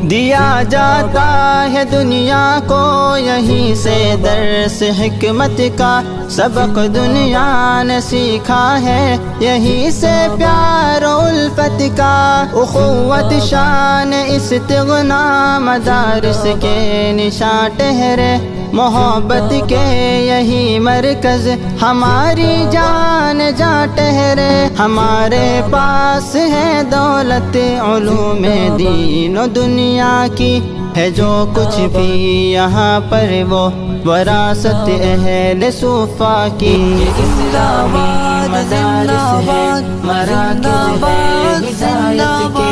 دیا جاتا ہے دنیا کو یہیں سے درس حکمت کا، سبق دنیا نے سیکھا ہے یہیں سے پیار و الفت کا، اخوت شان استغنا مدارس کے نشاں ٹھہرے، محبت کے یہی مرکز ہماری جان جا ٹھہرے، ہمارے پاس ہے دولت علوم دین و دنیا کی، ہے جو کچھ بھی یہاں پر وہ وراثت اہل صوفہ کی، اسلامی مدارس ہے مراکز ہے ہدایت کے۔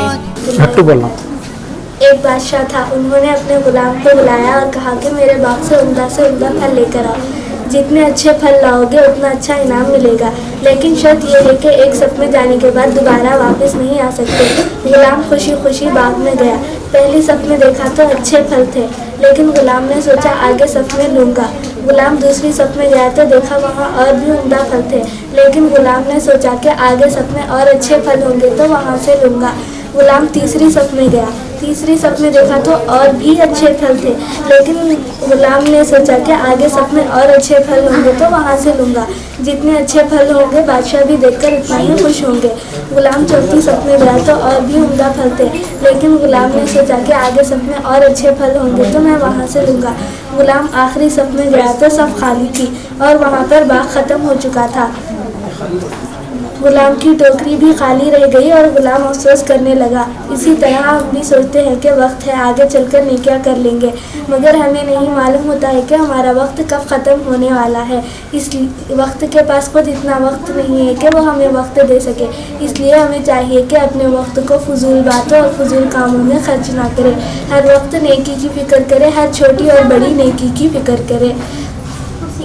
ایک بادشاہ تھا، انہوں نے اپنے غلام کو بلایا اور کہا کہ میرے باغ سے عمدہ پھل لے کر آؤ، جتنے اچھے پھل لاؤ گے اتنا اچھا انعام ملے گا، لیکن شرط یہ ہے کہ ایک صف میں جانے کے بعد دوبارہ واپس نہیں آ سکتے۔ غلام خوشی خوشی باغ میں گیا، پہلی صف میں دیکھا تو اچھے پھل تھے، لیکن غلام نے سوچا آگے صف میں لوں گا۔ غلام دوسری صف میں گیا تو دیکھا وہاں اور بھی عمدہ پھل تھے، لیکن غلام نے سوچا کہ آگے صف میں اور اچھے پھل ہوں گے تو وہاں سے لوں گا۔ غلام تیسری صف میں گیا، تیسری صف میں دیکھا تو اور بھی اچھے پھل تھے، لیکن غلام نے سوچا کہ آگے صف میں اور اچھے پھل ہوں گے تو وہاں سے لوں گا، جتنے اچھے پھل ہوں گے بادشاہ بھی دیکھ کر اتنا ہی خوش ہوں گے۔ غلام چوتھی صف میں گیا تو اور بھی عمدہ پھل تھے، لیکن غلام نے سوچا کہ آگے صف میں اور اچھے پھل ہوں گے تو میں وہاں سے لوں گا۔ غلام آخری صف میں گیا تو صف خالی تھی اور وہاں پر باغ ختم ہو چکا تھا۔ غلام کی ٹوکری بھی خالی رہ گئی اور غلام افسوس کرنے لگا۔ اسی طرح ہم بھی سوچتے ہیں کہ وقت ہے، آگے چل کر نیکیاں کر لیں گے، مگر ہمیں نہیں معلوم ہوتا ہے کہ ہمارا وقت کب ختم ہونے والا ہے۔ اس وقت کے پاس خود اتنا وقت نہیں ہے کہ وہ ہمیں وقت دے سکے، اس لیے ہمیں چاہیے کہ اپنے وقت کو فضول باتوں اور فضول کاموں میں خرچ نہ کرے، ہر وقت نیکی کی فکر کرے، ہر چھوٹی اور بڑی نیکی کی فکر کرے۔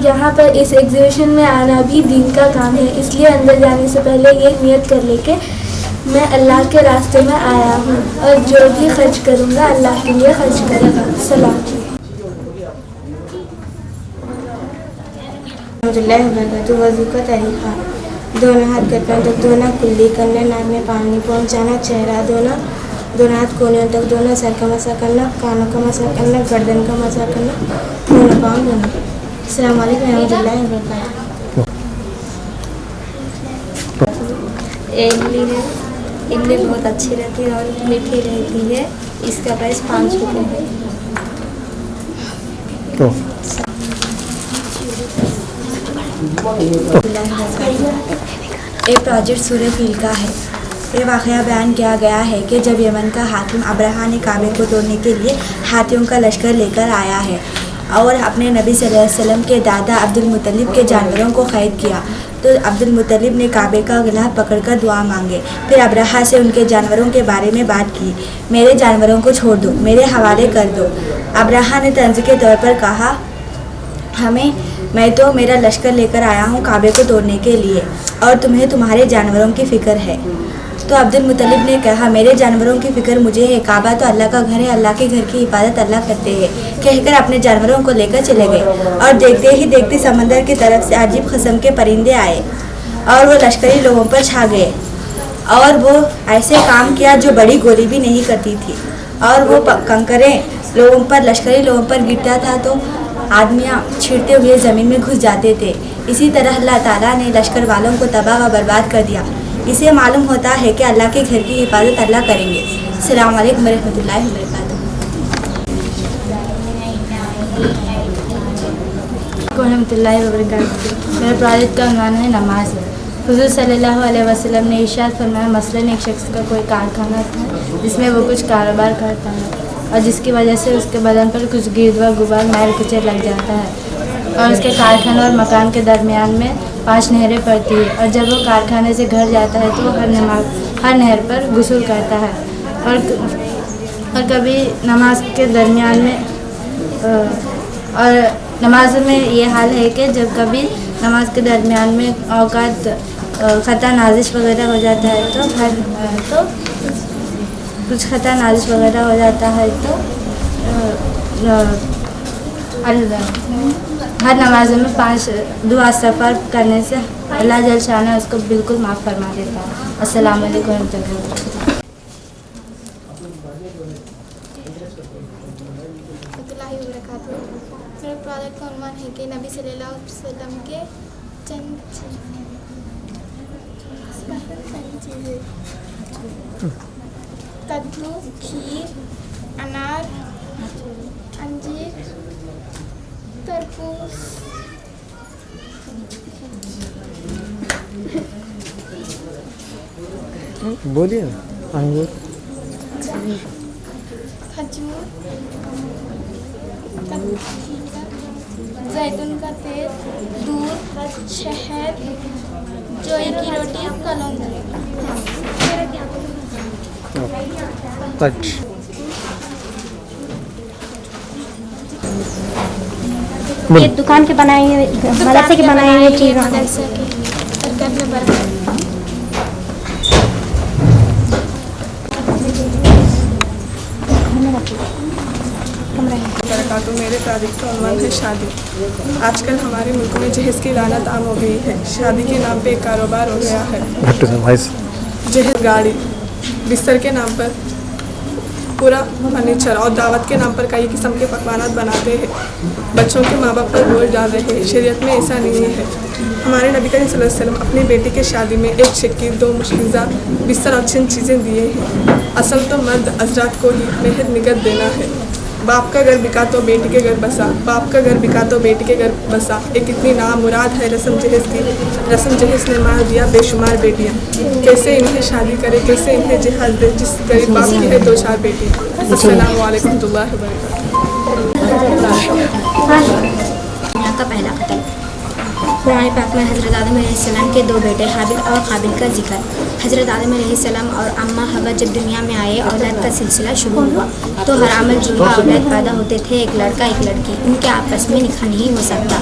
یہاں پر اس ایگزیبیشن میں آنا بھی دین کا کام ہے، اس لیے اندر جانے سے پہلے یہ نیت کر لے کہ میں اللہ کے راستے میں آیا ہوں اور جو بھی خرچ کروں گا اللہ کے لیے خرچ کرے گا۔ سلام۔ وضو کا طریقہ: دونوں ہاتھ گردن تک دھونا، کلی کرنا، ناک میں پانی پہنچانا، چہرہ دھونا، دونوں ہاتھ کونیوں تک دھونا، سر کا مسح کرنا، کانوں کا مسح کرنا، گردن کا مسح کرنا، دونوں پاؤں دھونا۔ السلام علیکم ورحمۃ اللہ وبرکاتہ۔ املی بہت اچھی رہتی ہے اور میٹھی رہتی ہے، اس کا پرائس 5 روپے ہے۔ ایک پروجیکٹ سورہ فیل کا ہے۔ یہ واقعہ بیان کیا گیا ہے کہ جب یمن کا حاکم ابرہہ نے کعبے کو توڑنے کے لیے ہاتھیوں کا لشکر لے کر آیا ہے اور اپنے نبی صلی اللہ علیہ وسلم کے دادا عبد المطلب کے جانوروں کو قید کیا، تو عبد المطلب نے کعبے کا غلاف پکڑ کر دعا مانگے، پھر ابرہہ سے ان کے جانوروں کے بارے میں بات کی، میرے جانوروں کو چھوڑ دو، میرے حوالے کر دو۔ ابرہہ نے طنز کے طور پر کہا، میں تو میرا لشکر لے کر آیا ہوں کعبے کو توڑنے کے لیے اور تمہیں تمہارے جانوروں کی فکر ہے۔ تو عبد المطلب نے کہا، میرے جانوروں کی فکر مجھے ہے، کعبہ تو اللہ کا گھر ہے، اللہ کے گھر کی حفاظت اللہ کرتے ہیں، کہہ کر اپنے جانوروں کو لے کر چلے گئے اور دیکھتے ہی دیکھتے سمندر کی طرف سے عجیب قسم کے پرندے آئے اور وہ لشکری لوگوں پر چھا گئے اور وہ ایسے کام کیا جو بڑی گولی بھی نہیں کرتی تھی، اور وہ کنکریں لشکری لوگوں پر گرتا تھا تو آدمیاں چھڑتے ہوئے زمین میں گھس جاتے تھے۔ اسی طرح اللہ تعالیٰ نے لشکر والوں کو تباہ و برباد کر دیا۔ اسے معلوم ہوتا ہے کہ اللہ کے گھر کی حفاظت اللہ کریں گے۔ السلام علیکم ورحمۃ اللہ وبرکاتہ۔ ورحمۃ اللہ وبرکاتہ۔ میرے پروجیکٹ کا عنوان ہے نماز۔ حضور صلی اللہ علیہ وسلم نے ارشاد فرمایا، مثلاً ایک شخص کا کوئی کارخانہ تھا جس میں وہ کچھ کاروبار کرتا ہے اور جس کی وجہ سے اس کے بدن پر کچھ گرد و غبار میل کچے لگ جاتا ہے اور اس کے کارخانے اور مکان کے درمیان میں 5 نہریں پڑتی ہیں، اور جب وہ کارخانے سے گھر جاتا ہے تو وہ ہر نہر پر غسل کرتا ہے، اور کبھی نماز کے درمیان میں اور نماز میں یہ حال ہے کہ جب کبھی نماز کے درمیان میں اوقات خطا نازش وغیرہ ہو جاتا ہے تو کچھ خطا نازش وغیرہ ہو جاتا ہے تو ہر نمازوں میں 5 دعا استغفار کرنے سے اللہ جل شانہ اس کو بالکل معاف فرما دیتا ہے۔ السلام علیکم ورحمۃ اللہ وبرکاتہ۔ रहमतुल्लाहि व बरकातहू। मेरे प्रोजेक्ट का उन्वान है कि नबी सल्लल्लाहु अलैहि वसल्लम के चंद चीज़ें कद्दू, खीर, अनार, अंजीर, तरबूज, बोलिए अंगूर, खजूर, जैतून का तेल, दूध, शहद, जोई की रोटी, कलौंजी। टच ये दुकान के बनाए हुए मदरसे के बनाए हुए चीज़ों मदरसे के बरकत में बरकत। तो मेरे प्रोजेक्ट का उन्वान है शादी। आजकल हमारे मुल्क में जहेज़ की लानत आम हो गई है। शादी के नाम पे एक कारोबार हो गया है। जहेज़ गाड़ी, बिस्तर के नाम पर पूरा फर्नीचर और दावत के नाम पर कई किस्म के पकवानात बनाते हैं। बच्चों के माँ बाप पर बोझ डाल रहे हैं। शरीयत में ऐसा नहीं है। हमारे नबी करीम सल्लल्लाहु अलैहि वसल्लम अपनी बेटी के शादी में एक शक्की, 2 मुश्किज़ा, बिस्तर और चंद चीज़ें दिए हैं। असल तो मर्द हज़रात को ही मेहर निगत देना है। बाप का घर बिका तो बेटी के घर बसा, बाप का घर बिका तो बेटी के घर बसा। एक इतनी नामुराद है रस्म जहेज़ की। रस्म जहेज़ ने मार दिया बेशुमार बेटियाँ। कैसे इन्हें शादी करे, कैसे इन्हें जहेज़ दे जिस गरीब बाप की है 2-4 बेटियाँ। अस्सलामु अलैकुम रहमतुल्लाहि व बरकातहू। का पहला कत्ल। कुरान पाक में हज़रत आदम अलैहिस्सलाम के 2 बेटे हाबिल और काबिल का जिक्र। हज़रत आदम अलैहिस्सलाम और अम्मा हवा जब दुनिया में आए, औलाद का सिलसिला शुरू हुआ तो हरामल जुम्मा औलाद पैदा होते थे, एक लड़का एक लड़की। इनके आपस में निकाह नहीं हो सकता,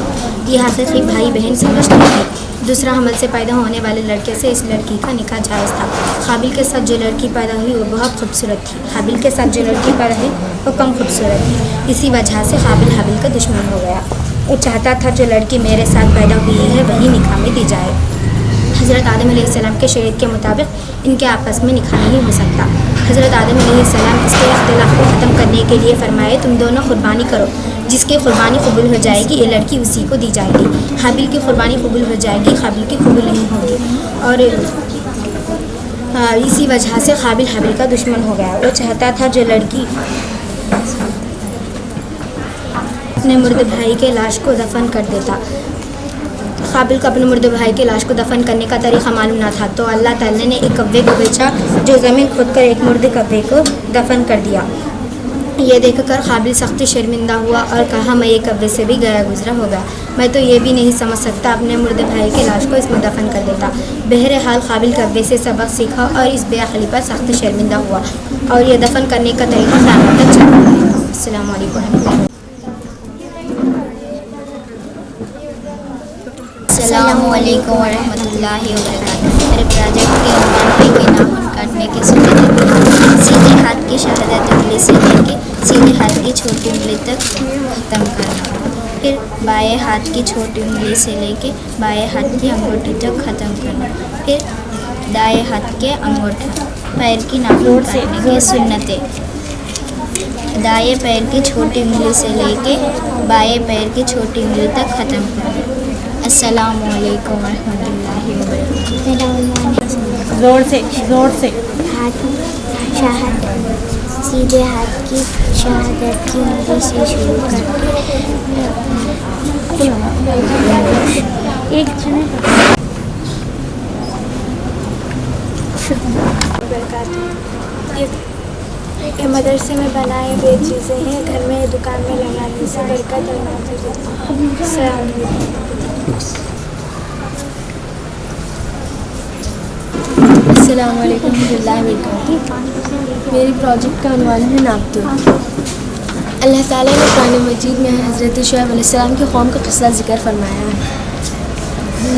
ये हकीकी भाई बहन समझते थे। दूसरा हमल से पैदा होने वाले लड़के से इस लड़की का निकाह जायज़ था। काबिल के साथ जो लड़की पैदा हुई वो बहुत खूबसूरत थी। हाबिल के साथ जो लड़की पैदा हुई वो कम खूबसूरत थी। इसी वजह से काबिल हाबिल का दुश्मन हो गया। वो चाहता था जो लड़की मेरे साथ पैदा हुई है वही निकाह में दी जाए। हज़रत आदम अलैहिस्सलाम के शरीयत के मुताबिक इनके आपस में निकाह नहीं हो सकता। हज़रत आदम अलैहिस्सलाम इसके इख्तिलाफ को ख़त्म करने के लिए फरमाए, तुम दोनों कुर्बानी करो। जिसकी कुर्बानी कबूल हो जाएगी ये लड़की उसी को दी जाएगी। हाबिल की कुर्बानी कबूल हो जाएगी, काबिल की कबूल नहीं होगी। और इसी वजह से काबिल हाबिल का दुश्मन हो गया। वो चाहता था जो लड़की अपने मुर्द भाई के लाश को दफन कर देता। काबिल को अपने मुर्द भाई के लाश को दफन करने का तरीक़ा मालूम ना था तो अल्लाह ताला ने एक कव्वे को बेचा जो ज़मीन खोद कर एक मुर्द कव्वे को दफन कर दिया। ये देखकर काबिल सख्ती शर्मिंदा हुआ और कहा मैं ये कव्वे से भी गया गुजरा होगा, मैं तो ये भी नहीं समझ सकता अपने मुर्द भाई के लाश को इसमें दफन कर देता। बहरहाल काबिल कव्वे से सबक सीखा और इस बेअक्ली पर सख्त शर्मिंदा हुआ और ये दफन करने का तरीक़ा क़यामत तक चला रहा। अस्सलामु अलैकुम। अस्सलामु अलैकुम वरहमतुल्लाहि वबरकातुहू। मेरे प्रोजेक्ट के उन्वान पे कि नाखून काटने की सुन्नत। सीधे हाथ की शहादत उंगली से लेके सीधे हाथ की छोटी उंगली तक ख़त्म करना, फिर बाएं हाथ की छोटी उंगली से लेके बाएं हाथ की अंगूठी तक ख़त्म करना, फिर दाएं हाथ के अंगूठा। पैर की नाखून काटने की सुन्नतें। दाएं पैर की छोटी उंगली से लेके बाएं पैर की छोटी उंगली तक ख़त्म करना। अस्सलामु अलैकुम वरहमतुल्लाहि वबरकातुहू। जोर से हाथ शहादत, सीधे हाथ की शहादत की उंगली से शुरू करके एक ये मदरसे में बनाए हुए चीज़ें हैं, घर में दुकान में लगाने से बरकत और नाज़िल होती है। अस्सलामु अलैकुम रहमतुल्लाहि वबरकातुहू। मेरी प्रोजेक्ट का उन्वान है नाबतुल। अल्लाह ताला ने कुरान मजीद में हज़रत शुएब अलैहिस्सलाम की कौम का किस्सा ज़िक्र फरमाया है।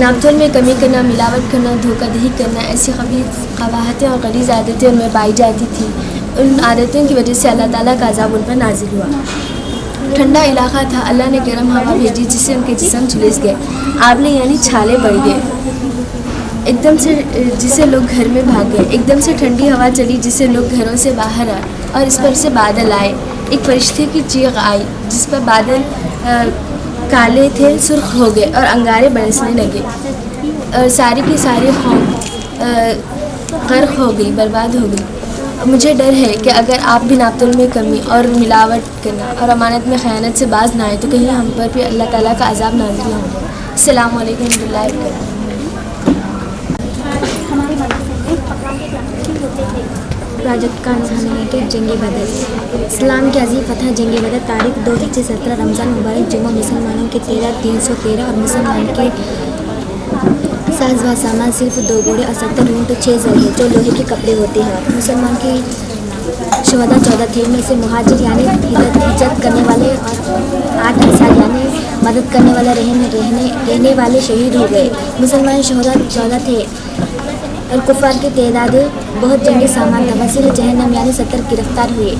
नाबतुल में कमी करना, मिलावट करना, धोखाधड़ी करना, ऐसी क़बाहतें और गलीज़ आदतें उनमें पाई जाती थी। उन आदतों की वजह से अल्लाह ताला का अज़ाब उन पर नाजिल हुआ। ठंडा इलाका था, अल्लाह ने गर्म हवा भेजी जिससे उनके जिस्म झुलस गए, आंवले यानी छाले बढ़ गए। एकदम से जिससे लोग घर में भाग गए। एकदम से ठंडी हवा चली जिससे लोग घरों से बाहर आए और इस पर से बादल आए। ایک فرشتے کی چیخ آئی جس پر بادل کالے تھے سرخ ہو گئے اور انگارے برسنے لگے اور ساری کی ساری قوم غرق ہو گئی، برباد ہو گئی۔ مجھے ڈر ہے کہ اگر آپ بھی ناپتول میں کمی اور ملاوٹ کرنا اور امانت میں خیانت سے باز نہ آئے تو کہیں ہم پر بھی اللہ تعالیٰ کا عذاب نازل نہ ہو۔ السلام علیکم ورحمۃ اللہ وبرکاتہ۔ پروجیکٹ کا نام ہے کہ جنگ بدر۔ اسلام کی عظیم فتح جنگ بدر تاریخ 2 ہجری 17 رمضان مبارک جمعہ مسلمانوں کے 13 اور مسلمان کے ساز و سامان صرف 2 گھوڑے اور 70 اونٹ اور 6 زرے جو لوہے کے کپڑے ہوتے ہیں۔ مسلمان کے شہداء 14 تھے، میں سے مہاجر یعنی ہجرت کرنے والے اور 8 انصار یعنی مدد کرنے والے رہنے والے شہید ہو گئے۔ مسلمان شہداء 14 تھے اور کفار کی تعداد بہت جنگی سامان تھا۔ وسیل جہنم یعنی 70 گرفتار ہوئے۔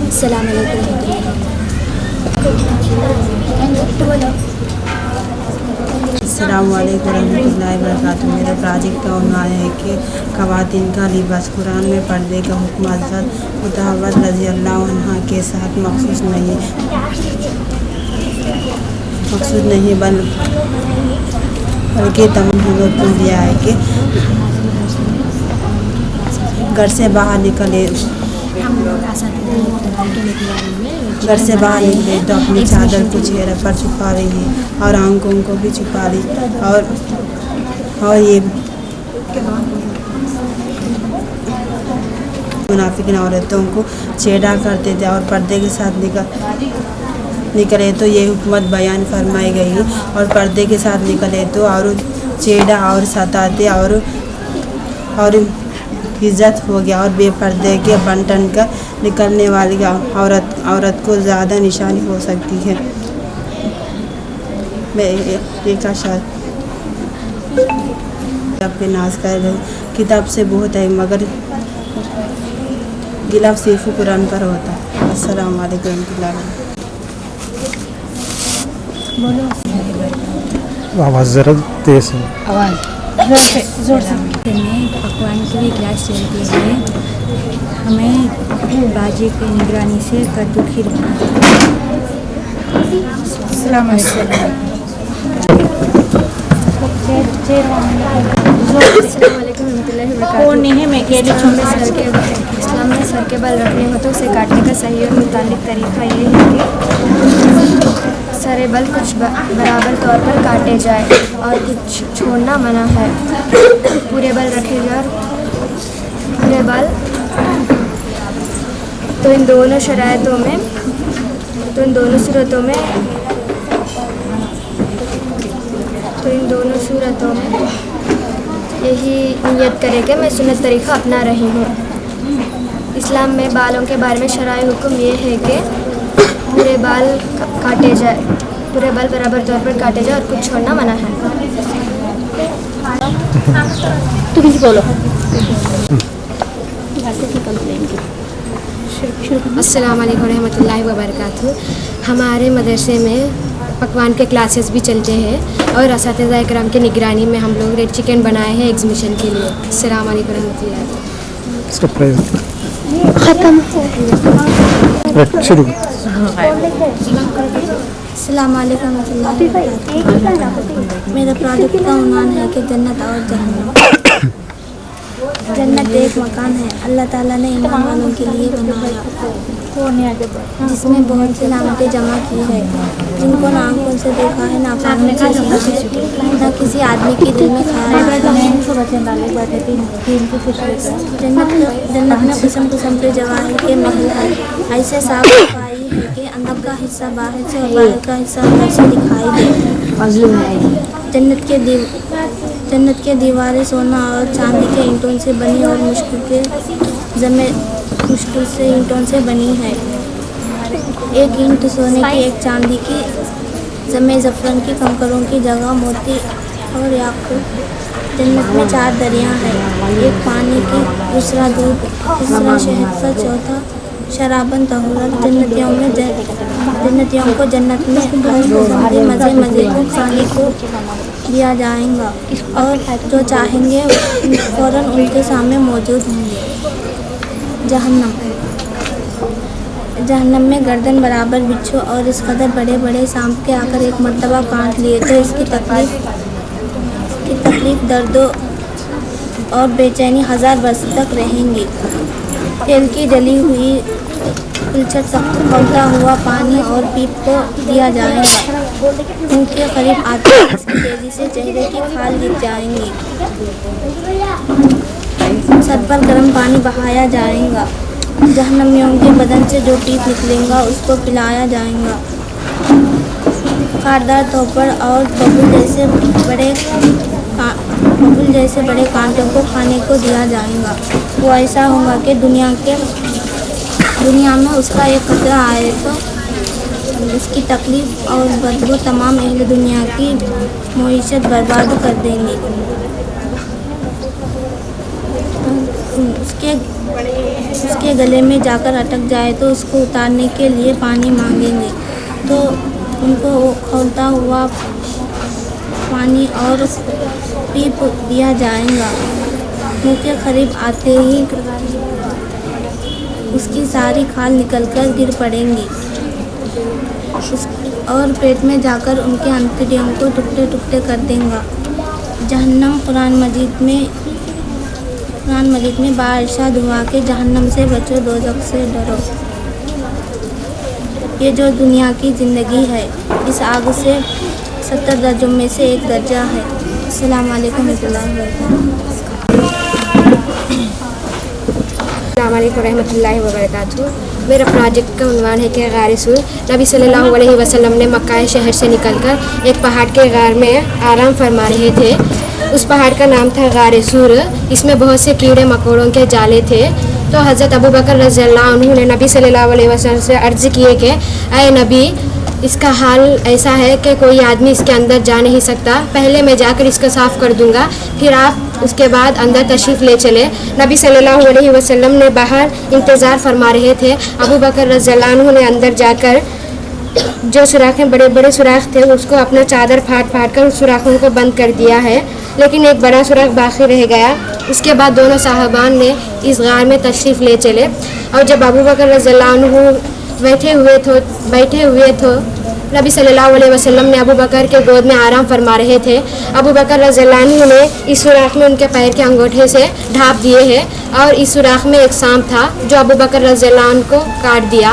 السلام علیکم السلام علیکم ورحمۃ اللہ وبرکاتہ۔ میرے پروجیکٹ کا عنوان ہے کہ خواتین کا لباس۔ قرآن میں پردے کا حکم حضرت مطہرہ رضی اللہ عنہا کے ساتھ مخصوص نہیں بلکہ تمام حضرت کو دیا ہے کہ گھر سے باہر نکلے تو اپنی چادر کو چہرے پر چھپا رہی اور آنکھوں کو بھی چھپا رہی اور یہ منافقین عورتوں کو چھیڑا کرتے تھے اور پردے کے ساتھ نکلے تو یہ حکمت بیان فرمائی گئی اور پردے کے ساتھ نکلے تو اور چھیڑا اور ستاتے اور عزت ہو گیا اور بے پردے کے بنٹن کر نکلنے والی عورت کو زیادہ نشانی ہو سکتی ہے۔ میں ایک اشعار پہ ناز کر رہی کتاب سے بہت ہے مگر غلاف صرف قرآن پر ہوتا ہے۔ السلام علیکم ورحمۃ اللہ۔ آواز ذرا تیز ہے۔ پکوان کے لیے گلاس چلتی ہے، ہمیں باجی کی نگرانی سے کدو کھیر بنانا۔ السلام علیکم۔ السلام علیکم ورحمۃ اللہ وبرکاتہ۔ اسلام میں سر کے بال رکھنے ہو تو اسے کاٹنے کا صحیح اور متعلق طریقہ یہ ہے کہ سر بال کچھ برابر طور پر کاٹے جائے اور کچھ چھوڑنا منع ہے۔ پورے بال رکھے جائے اور پورے بال تو ان دونوں صورتوں میں یہی نیت کرے کہ میں سنت طریقہ اپنا رہی ہوں۔ اسلام میں بالوں کے بارے میں شرعی حکم یہ ہے کہ پورے بال برابر طور پر کاٹے جائے اور کچھ چھوڑنا منع ہے۔ السلام علیکم ورحمۃ اللہ وبرکاتہ۔ ہمارے مدرسے میں پکوان کے کلاسز بھی چلتے ہیں اور اساتذہ کرام کی نگرانی میں ہم لوگ ریڈ چکن بنائے ہیں ایگزیبیشن کے لیے۔ السلام علیکم ورحمۃ اللہ۔ اس کا پرائز ختم۔ شروع۔ السلام علیکم ورحمۃ اللہ وبرکاتہ۔ میرا پروجیکٹ کا عنوان ہے کہ جنت اور جہنم۔ جنت ایک مکان ہے اللہ تعالیٰ نے ایمان والوں کے لیے بنایا، جس میں بہت سی نعمتیں جمع کی ہے، جن کو نہ آنکھوں سے دیکھا ہے نہ کسی آدمی کے دل میں خیال ہے۔ جنت میں قسم قسم کے جواہر کے محل ہے، ایسے صاف صفائی ہے کہ اندر کا حصہ باہر سے اور باہر کا حصہ اندر سے دکھائی دے۔ جنت کے دیواریں سونا اور چاندی کے اینٹوں سے بنی اور مشکل سے اینٹوں سے بنی ہے۔ ایک اینٹ سونے کی، ایک چاندی کی، زمیں زعفران کی، کنکروں کی جگہ موتی اور یاقوت۔ جنت میں 4 دریا ہیں، ایک پانی کی، دوسرا دودھ، تیسرا شہد کا، چوتھا شرابن طہورا۔ جنتیوں کو جنت میں ہر قسم کے مزے کو کھانے کو دیا جائے گا اور جو چاہیں گے فوراً ان کے سامنے موجود ہوں گے۔ जहन्नम में गर्दन बराबर बिच्छू और इस कदर बड़े बड़े सांप के आकर एक मर्तबा काट लिए तो इसकी तकलीफ दर्दों और बेचैनी 1000 वर्ष तक रहेंगी। तेल की जली हुई कुलछट सख्त खौलता हुआ पानी और पीप को दिया जाएगा। मुँह के करीब आते ही इसकी तेजी से चेहरे की खाल गिर जाएंगी। सर पर गर्म पानी बहाया जाएगा। जहन्नमियों के बदन से जो टीप निकलेगा उसको पिलाया जाएगा। खारदार थोपड़ और बबुल जैसे बड़े कांटों को खाने को दिया जाएगा। वो ऐसा होगा कि दुनिया में उसका एक खतरा आए तो उसकी तकलीफ और बदबू तमाम अहले दुनिया की मईशत बर्बाद कर देंगी। उसके गले में जाकर अटक जाए तो उसको उतारने के लिए पानी मांगेंगे तो उनको खौलता हुआ पानी और पीप दिया जाएगा। मुँह के करीब आते ही उसकी सारी खाल निकलकर गिर पड़ेंगी और पेट में जाकर उनके अंतड़ियों को टुकड़े टुकड़े कर देगा। जहन्नम कुरान मजीद में बादशाह हुआ के जहन्नम से बचो, दोज़ख से डरो। ये जो दुनिया की ज़िंदगी है इस आग से 70 दर्जों में से एक दर्जा है। अस्सलाम वालेकुम रहमतुल्लाहि व बरकातहू। मेरा प्रोजेक्ट का उन्वान है कि गार सूर। नबी सल्लल्लाहु अलैहि वसल्लम ने मक्का शहर से निकलकर एक पहाड़ के गार में आराम फरमा रहे थे। उस पहाड़ का नाम था गार सूर। इसमें बहुत से कीड़े मकोड़ों के जाले थे। तो हज़रत अबू बकर रज़ियल्लाहु अन्हु ने नबी सल्लल्लाहु अलैहि वसल्लम से अर्ज़ किए कि ऐ नबी, इसका हाल ऐसा है कि कोई आदमी इसके अंदर जा नहीं सकता। पहले मैं जाकर इसको साफ़ कर दूंगा, फिर आप उसके बाद अंदर तशरीफ़ ले चले। नबी सल्लल्लाहु अलैहि वसल्लम ने बाहर इंतज़ार फरमा रहे थे। अबू बकर रज़ियल्लाहु अन्हु ने अंदर जाकर जो सुराखें बड़े बड़े सुराख थे उसको अपना चादर फाड़ कर उस सुराखों को बंद कर दिया है, लेकिन एक बड़ा सुराख बाकी रह गया। उसके बाद दोनों साहबान ने इस गार में तशरीफ़ ले चले और जब अबू बकर रज़ियल्लाहु अन्हु बैठे हुए थे नबी सल्लल्लाहु अलैहि वसल्लम ने अबू बकर के गोद में आराम फरमा रहे थे। अबू बकर रज़ियल्लाहु अन्हु ने इस सुराख में उनके पैर के अंगूठे से ढाँप दिए हैं और इस सुराख में एक सांप था जो अबू बकर रज़ियल्लाहु अन्हु को काट दिया।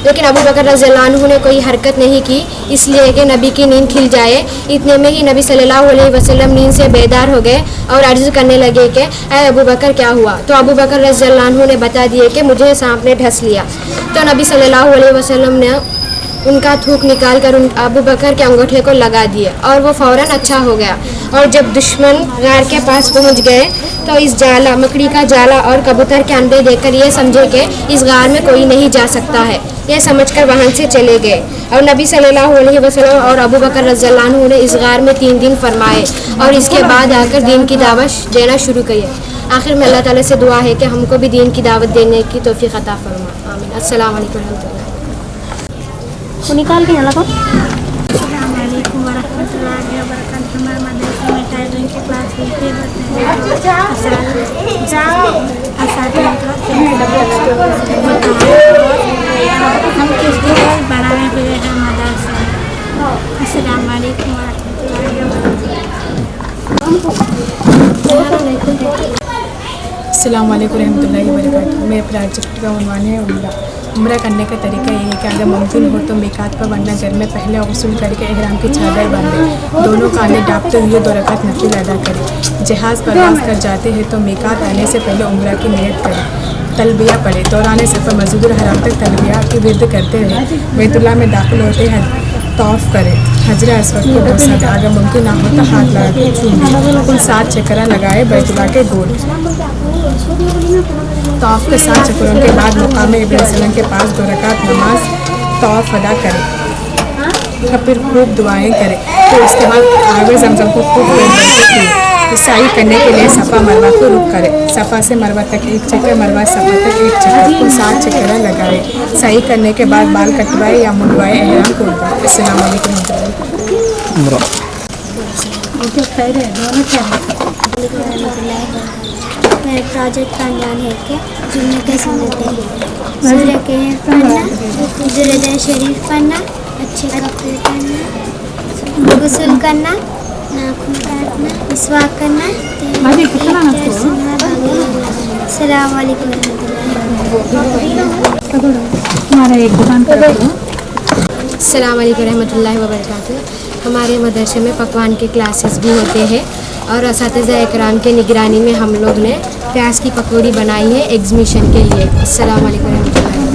लेकिन अबू बकर रज़ियल्लाहु अन्हु ने कोई हरकत नहीं की, इसलिए कि नबी की नींद खिल जाए। इतने में ही नबी सल्लल्लाहु अलैहि वसल्लम नींद से बेदार हो गए और अर्ज़ करने लगे कि ऐ अबू बकर क्या हुआ। तो अबू बकर रज़ियल्लाहु अन्हु ने बता दिए कि मुझे सांप ने ढस लिया। तो नबी सल्लल्लाहु अलैहि वसल्लम ने उनका थूक निकाल कर अबू बकर के अंगूठे को लगा दिए और वो फ़ौरन अच्छा हो गया। और जब दुश्मन गार के पास पहुंच गए तो इस जाला, मकड़ी का जाला और कबूतर के अंडे देखकर ये समझे कि इस गार में कोई नहीं जा सकता है। ये समझकर वहाँ से चले गए और नबी सल्लल्लाहु अलैहि वसल्लम और अबू बकर रज़ियल्लाहु अन्हु ने इस गार में 3 दिन फरमाए और इसके बाद आकर दीन की दावत देना शुरू की। आखिर में अल्लाह ताला से दुआ है कि हमको भी दीन की दावत देने की तौफीक अता फरमा। आमीन। अस्सलाम वालेकुम रहमतुल्लाह। निकाल के यहाँ लगाओ। अस्सलाम वालेकुम वरहमतुल्लाहि वबरकातुहू। हमारे मदरसे में टाइपिंग की क्लास होती है। हम किस लिए बनाने के लिए हैं मदरसे। अस्सलाम वालेकुम वरहमतुल्लाहि वबरकातुहू। अस्सलाम वालेकुम रहमतुल्लाहि वबरकातुहू। मेरे प्रोजेक्ट का उन्वान है उम्रा करने का तरीका ये है कि अगर मुमकिन हो तो मिकात पर वरना घर में पहले गस्ल करके एहराम की चादर बांधे, दोनों काने डाँपते हुए 2 रकात नफिल अदा करें। जहाज़ परवाज़ कर जाते हैं तो मिकात आने से पहले उम्रा की नियत करें। तलबिया पढ़े, दौरान सफ़र मस्जिदुल हराम तक तलबिया की विर्द करते रहे। बैतुल्लाह में दाखिल होते हैं तौफ़ करें। हजर अस्वद को बोसा दे, अगर मुमकिन ना हो तो हाथ लगा के छूम दें। कुल 7 चक्करा लगाए बैतुल्लाह के गोल। तौफ़ के 7 चक्करों के बाद मुकाम इब्राहिम के पास 2 रकात नमाज तौफ़ अदा करें और फिर खूब दुआएं करें। तो उसके बाद आगे ज़मज़म को खूब साई करने के लिए सफ़ा मरवा को रुक करें। सफ़ा से मरवा तक 1 चक्कर, मरवा सफ़ा तक 1 चक्कर, कुल 7 चक्कर लगाए। साई करने के बाद बाल कटवाए या मुंडवाए, एहराम को उठाए। अस्सलाम वालेकुम दोनों मेरे प्रोजेक्ट का नाम है कि जुम्मे के सुन्नतें हैं। सूरह कहफ पढ़ना, दुरूद शरीफ पढ़ना, अच्छे कपड़े पहनना, गुस्ल करना, नाखून काटना, मिसवाक करना, अस्सलाम वालेकुम अस्सलाम वालेकुम रहमतुल्लाहि व बरकातुहू। हमारे मदरसे में पकवान के क्लासेस भी होते हैं और असातिज़ा इकराम के निगरानी में हम लोग ने प्याज की पकौड़ी बनाई है एग्जीबिशन के लिए। अस्सलाम वालेकुम रहमतुल्लाहि व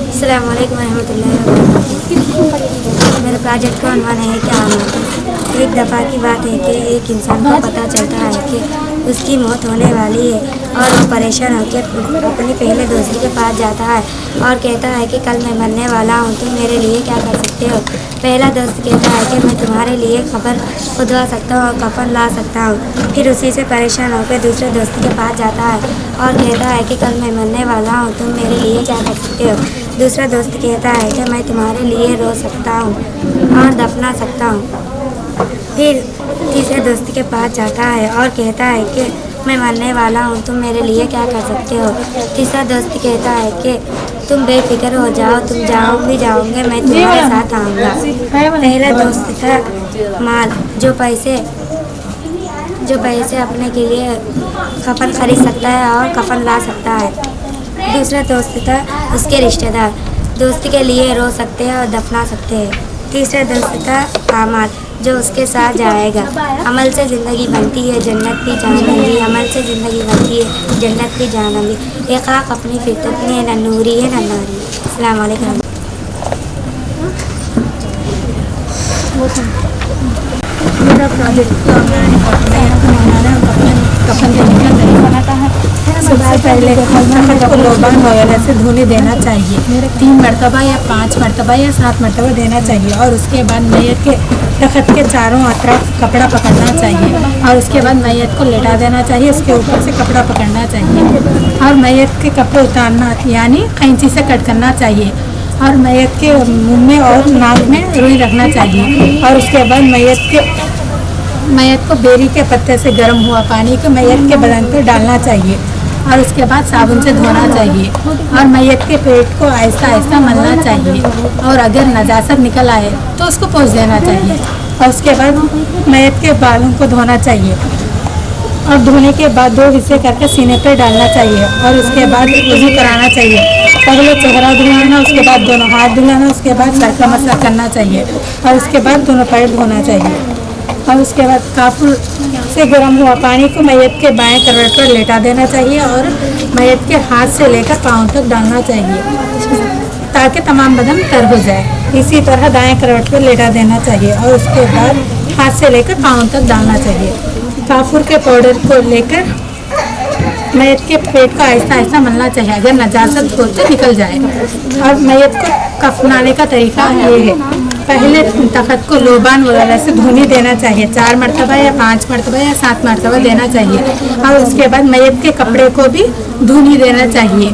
अस्सलाम वालेकुम रहमतुल्लाहि व बरकातुहू। मेरे प्रोजेक्ट का उन्वान है कि एक दफ़ा की बात है कि एक इंसान को पता चलता है कि उसकी मौत होने वाली है और वो परेशान होकर अपने पहले दोस्त के पास जाता है और कहता है कि कल मैं मरने वाला हूँ, तुम मेरे लिए क्या कर सकते हो। पहला दोस्त कहता है कि मैं तुम्हारे लिए खबर खुदवा सकता हूँ और कफन ला सकता हूँ। फिर उसी से परेशान होकर दूसरे दोस्त के पास जाता है और कहता है कि कल मैं मरने वाला हूँ, तुम मेरे लिए क्या कर सकते हो। दूसरा दोस्त कहता है कि मैं तुम्हारे लिए रो सकता हूँ और दफना सकता हूँ। फिर तीसरे दोस्त के पास जाता है और कहता है कि मैं मरने वाला हूँ, तुम मेरे लिए क्या कर सकते हो। तीसरा दोस्त कहता है कि तुम बेफिक्र हो जाओ, तुम जाओगे मैं तुम्हारे साथ आऊँगा। पहला दोस्त था माल, जो पैसे अपने के लिए कफन खरीद सकता है और कफन ला सकता है। दूसरा दोस्त था उसके रिश्तेदार, दोस्त के लिए रो सकते हैं और दफना सकते हैं। तीसरा दोस्त था आमाल, जो उसके साथ जाएगा। अमल से ज़िंदगी बनती है, जन्नत भी जहन्नम भी। अमल से ज़िंदगी बनती है, जन्नत भी जहन्नम भी। एक खाक अपनी फितरत में न नूरी है न नारी। अस्सलाम वालेकुम। मेरा प्रोजेक्ट कफन देने का तरीका है। सबसे पहले तखत को लोबान वगैरह से धोने देना चाहिए। 3 मरतबा या 5 मरतबा या 7 मरतबा देना चाहिए और उसके बाद मैयत के तखत के चारों अतराफ कपड़ा पकड़ना चाहिए और उसके बाद मैयत को लेटा देना चाहिए, उसके ऊपर से कपड़ा पकड़ना चाहिए और मैयत के कपड़े उतारना यानी कैंची से कट करना चाहिए और मैयत के मुंह में और नाक में रुई रखना चाहिए और उसके बाद मैयत को बेरी के पत्ते से गर्म हुआ पानी को मैयत के बदन पर डालना चाहिए और उसके बाद साबुन से धोना चाहिए और मैयत के पेट को आहिस्ता आहिस्ता मलना चाहिए और अगर नजासत निकल आए तो उसको पोंछ देना चाहिए और उसके बाद मैयत के बालों को धोना चाहिए और धोने के बाद 2 हिस्से करके सीने पर डालना चाहिए और उसके बाद वज़ू कराना चाहिए। पहले चेहरा धुलाना, उसके बाद दोनों हाथ धुलाना, उसके बाद सर का मसाज करना चाहिए और उसके बाद दोनों पैर धोना चाहिए और उसके बाद काफूर से गर्म हुआ पानी को मैयत के बाएं करवट पर लेटा देना चाहिए और मैयत के हाथ से लेकर पाँव तक डालना चाहिए ताकि तमाम बदन तर हो जाए। इसी तरह दाएं करवट पर लेटा देना चाहिए और उसके बाद हाथ से लेकर पाँव तक डालना चाहिए। काफूर के पाउडर को लेकर मैयत के पेट को आहिस्ता आहिस्ता मलना चाहिए, अगर नजासत हो तो निकल जाए। और मैयत को कफनाने का तरीका ये है, पहले तखत को लोबान वगैरह से धोने देना चाहिए, 4 मरतबा या 5 मरतबा या 7 मरतबा देना चाहिए और उसके बाद मैयत के कपड़े को भी धोने देना चाहिए,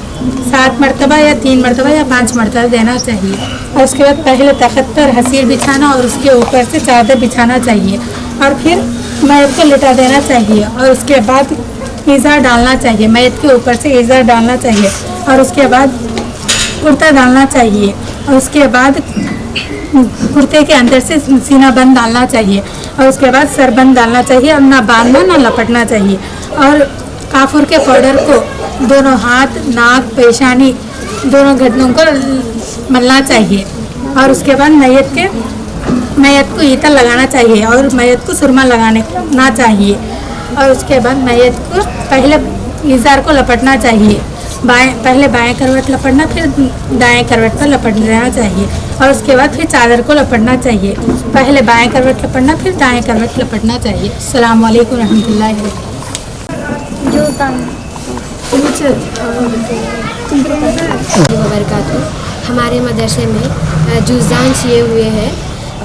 7 मरतबा या 3 मरतबा या 5 मरतबा देना चाहिए और उसके बाद पहले तखत पर हसीर बिछाना और उसके ऊपर से चादर बिछाना चाहिए और फिर मैयत को लिटा देना चाहिए और उसके बाद इज़ार डालना चाहिए, मैयत के ऊपर से इज़ार डालना चाहिए और उसके बाद कुर्ता डालना चाहिए और उसके बाद कुर्ते के अंदर से सीना बंद डालना चाहिए और उसके बाद सरबंद डालना चाहिए और ना बांधना ना लपटना चाहिए और काफूर के पाउडर को दोनों हाथ, नाक, पेशानी दोनों घुटनों को मलना चाहिए और उसके बाद मैयत को ईता लगाना चाहिए और मैयत को सुरमा लगाना चाहिए और उसके बाद मैयत को पहले इज़ार को लपटना चाहिए, पहले बाएं करवट लपटना, फिर दाएं करवट पर लपट लेना चाहिए और उसके बाद फिर चादर को लपटना चाहिए, पहले बाएं करवट लपटना, फिर दाएं करवट लपटना चाहिए। अस्सलाम वालेकुम रहमतुल्लाहि वबरकातुहू। हमारे मदरसे में जुज़दान सिए हुए हैं,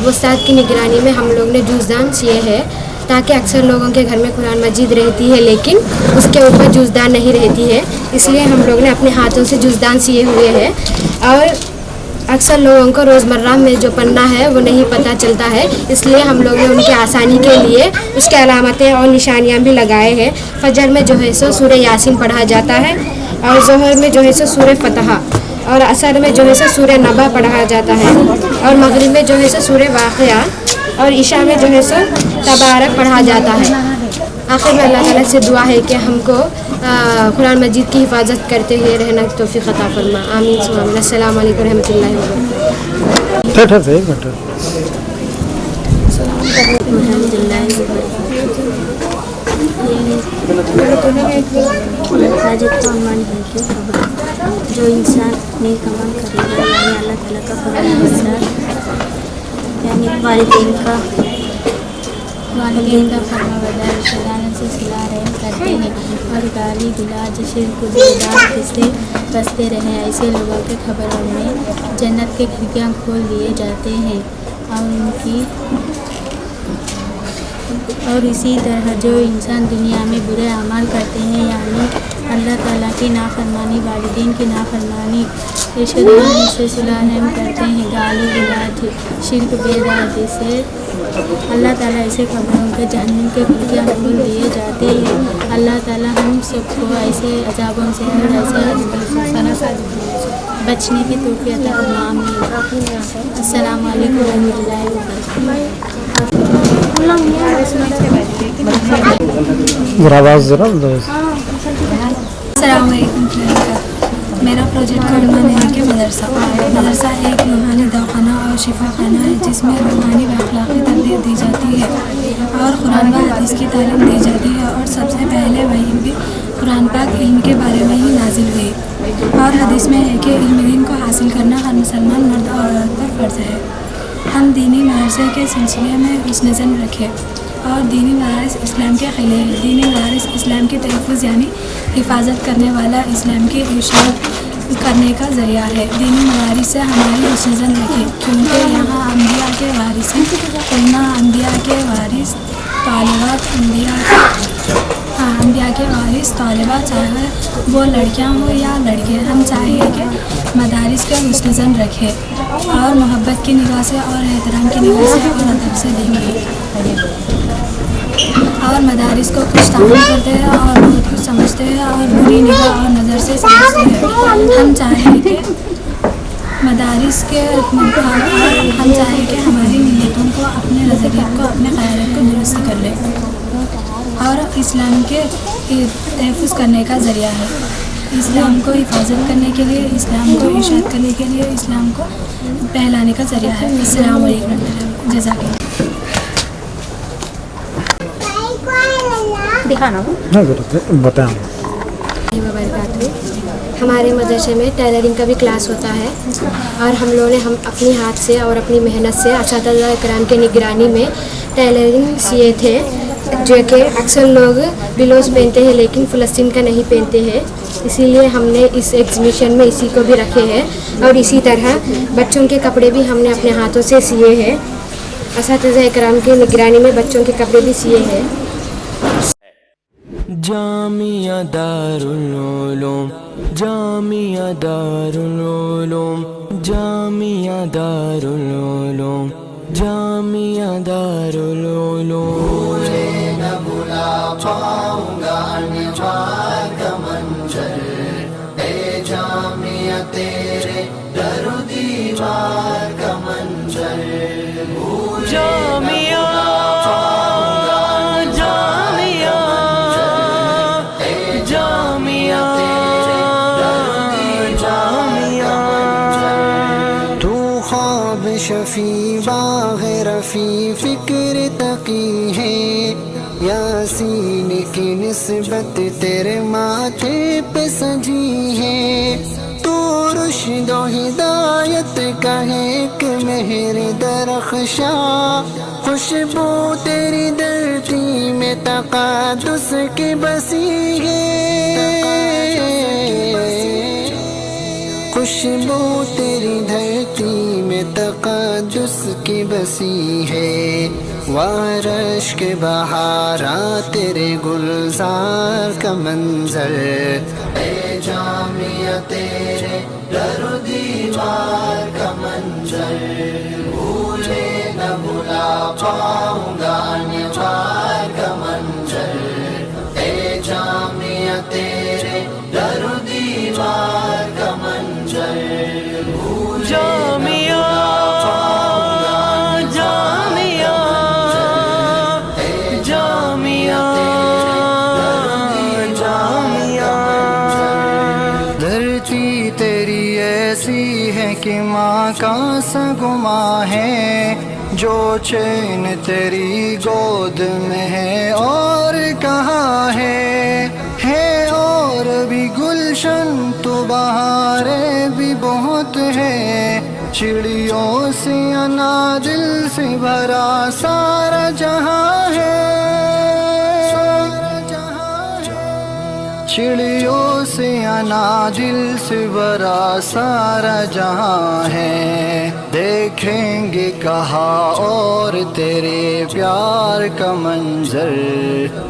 उस्ताद की निगरानी में हम लोग ने जुज़दान सिए हैं ताकि अक्सर लोगों के घर में कुरान मजीद रहती है लेकिन उसके ऊपर जुज़दान नहीं रहती है, इसलिए हम लोग ने अपने हाथों से जुज़दान सिए हुए हैं और अक्सर लोगों को रोज़मर्रा में जो पढ़ना है वो नहीं पता चलता है, इसलिए हम लोग ने उनकी आसानी के लिए उसके अलामतें और निशानियाँ भी लगाए हैं। फजर में जो है सो सूरह यासीन पढ़ा जाता है, और ज़ोहर में जो है सो सूरह फतह, और असर में जो है सो सूरह नबा पढ़ा जाता है, और मगरिब में जो है सो सूरह वाक़िया, और ईशा में जो है सो तबारक पढ़ा जाता है। आखिर में अल्लाह ताला से दुआ है कि हमको कुरान मजीद की हिफाजत करते हुए रहना की तौफीक अता फरमा। आमीन सुम्मा आमीन। अस्सलाम वालेकुम रहमतुल्लाहि व बरकातहू। ठहर से एक मिनट। प्रोजेक्ट का उन्वान है कि जो इंसान नेक अमल करेगा, यानी अल्लाह ताला का फरमान यानी वालिदैन का फरमाबरदार रिश्तेदारों से सिला रहम करते हैं और गाली गुलाज शिर्क बेदात से बसते रहें, ऐसे लोगों के खबरों में जन्नत के खिड़कियाँ खोल दिए जाते हैं। और इसी तरह जो इंसान दुनिया में बुरे अमाल करते हैं, यानी अल्लाह ताला की नाफरमानी, वालिदैन की नाफरमानी, रिश्तेदारों से सिला रहम करते हैं, गाली गुलाज शिर्क बेदात से अल्लाह ताला ऐसे खबरों के जहन्नम के खिड़कियाँ खोल दिए जाते हैं। अल्लाह ताला हम सबको ऐसे अजाबों से और ऐसे बचने की तौफीक अता फरमाए। अस्सलाम वालेकुम रहमतुल्लाहि व ज़रा आवाज़ ज़रा अस्सलाम वालेकुम। मेरा प्रोजेक्ट का उन्वान है कि मदरसा एक रूहानी दवाखाना और शिफा खाना है, जिसमें रूहानी व अखलाकी तरबियत दी जाती है और कुरान व हदीस की तालीम दी जाती है। और सबसे पहले वही भी कुरान पाक इल्म के बारे में ही नाजिल हुई, और हदीस में है कि इल्म दीन को हासिल करना हर मुसलमान मर्द और औरत पर फ़र्ज़ है। हम दीनी मदरसे के सिलसिले में हुस्न ज़न रखें और दीनी मदारिस इस्लाम के खिले हैं। दीनी मदारिस इस्लाम की तहफ़्फ़ुज़ यानी हिफाजत करने वाला, इस्लाम की इरशाद करने का ज़रिया है। दीनी मदारिस से हमारी हुस्न ज़न रखें, क्योंकि यहाँ अम्बिया के वारिस हैं, उलमा अम्बिया के वारिस, तालिबात अम्बिया के वारिस तालिबात, चाहे वो लड़कियाँ हो या लड़के। हम चाहिए कि मदारिस के हुस्न ज़न रखें और मोहब्बत की निगाह से और एहतराम की निगाह से और अदब से देखें, और मदारिस को कुछ तामील करते हैं और बहुत कुछ समझते हैं और बुरी निगाह और नज़र से समझते हैं। हम चाहें कि हमारी नीयतों को, अपने नज़रियात को, अपने ख़यालात को दुरुस्त कर लें और इस्लाम के तहफ़्फ़ुज़ करने का ज़रिया है। इस्लाम को हिफाजत करने के लिए, इस्लाम को इरशाद करने के लिए, इस्लाम को फैलाने का ज़रिया है। अस्सलामु अलैकुम जज़ाकल्लाह। दिखाना बताएं। हमारे मदरसे में टेलरिंग का भी क्लास होता है, और हम लोगों ने अपनी हाथ से और अपनी मेहनत से असातिज़ा इकराम की निगरानी में टेलरिंग सिए थे, जो कि अक्सर लोग बिलोज पहनते हैं लेकिन फ़लस्तीन का नहीं पहनते हैं। इसीलिए हमने इस एग्ज़िबिशन में इसी को भी रखे हैं, और इसी तरह बच्चों के कपड़े भी हमने अपने हाथों से सिए हैं। असातिज़ा इकराम की निगरानी में बच्चों के कपड़े भी सिए हैं। जामिया दारुल उलूम, जामिया दारुल उलूम, जामिया दारुल उलूम, जामिया दारुल उलूम। न भुला पाऊंगा अनवार का मंजर, ए जामिया तेरे दरो दीवार का मंजर। जामिया शफी बाग़ रफ़ी फ़िक्र तकी है, यासीन की निस्बत तेरे माथे पे सजी है। तू रुश्द व हिदायत का है एक मेहर दरख़्शा, खुशबू तेरी धरती में तक़ादुस की बसी है, खुशबू तेरी धरती में तक़ादुस की बसी है। वारश के बहारा तेरे गुलजार का मंजर, ए जामिया तेरे दरो दीवार का मंजर, भूले न भुला पाऊंगा निवार का मंजर, ए जामिया तेरे दर दीवार का मंजर, जामिया जामिया जामिया जामिया। धरती तेरी ऐसी है कि माँ का सा गुमा है, जो चैन तेरी गोद में है और कहाँ है और भी गुलशन तो बहारें भी बहुत है, चिड़ियों से अनादिल से भरा सारा जहां है, चिड़ियों से अनादिल से भरा सारा जहां है, देखेंगे कहाँ और तेरे प्यार का मंजर,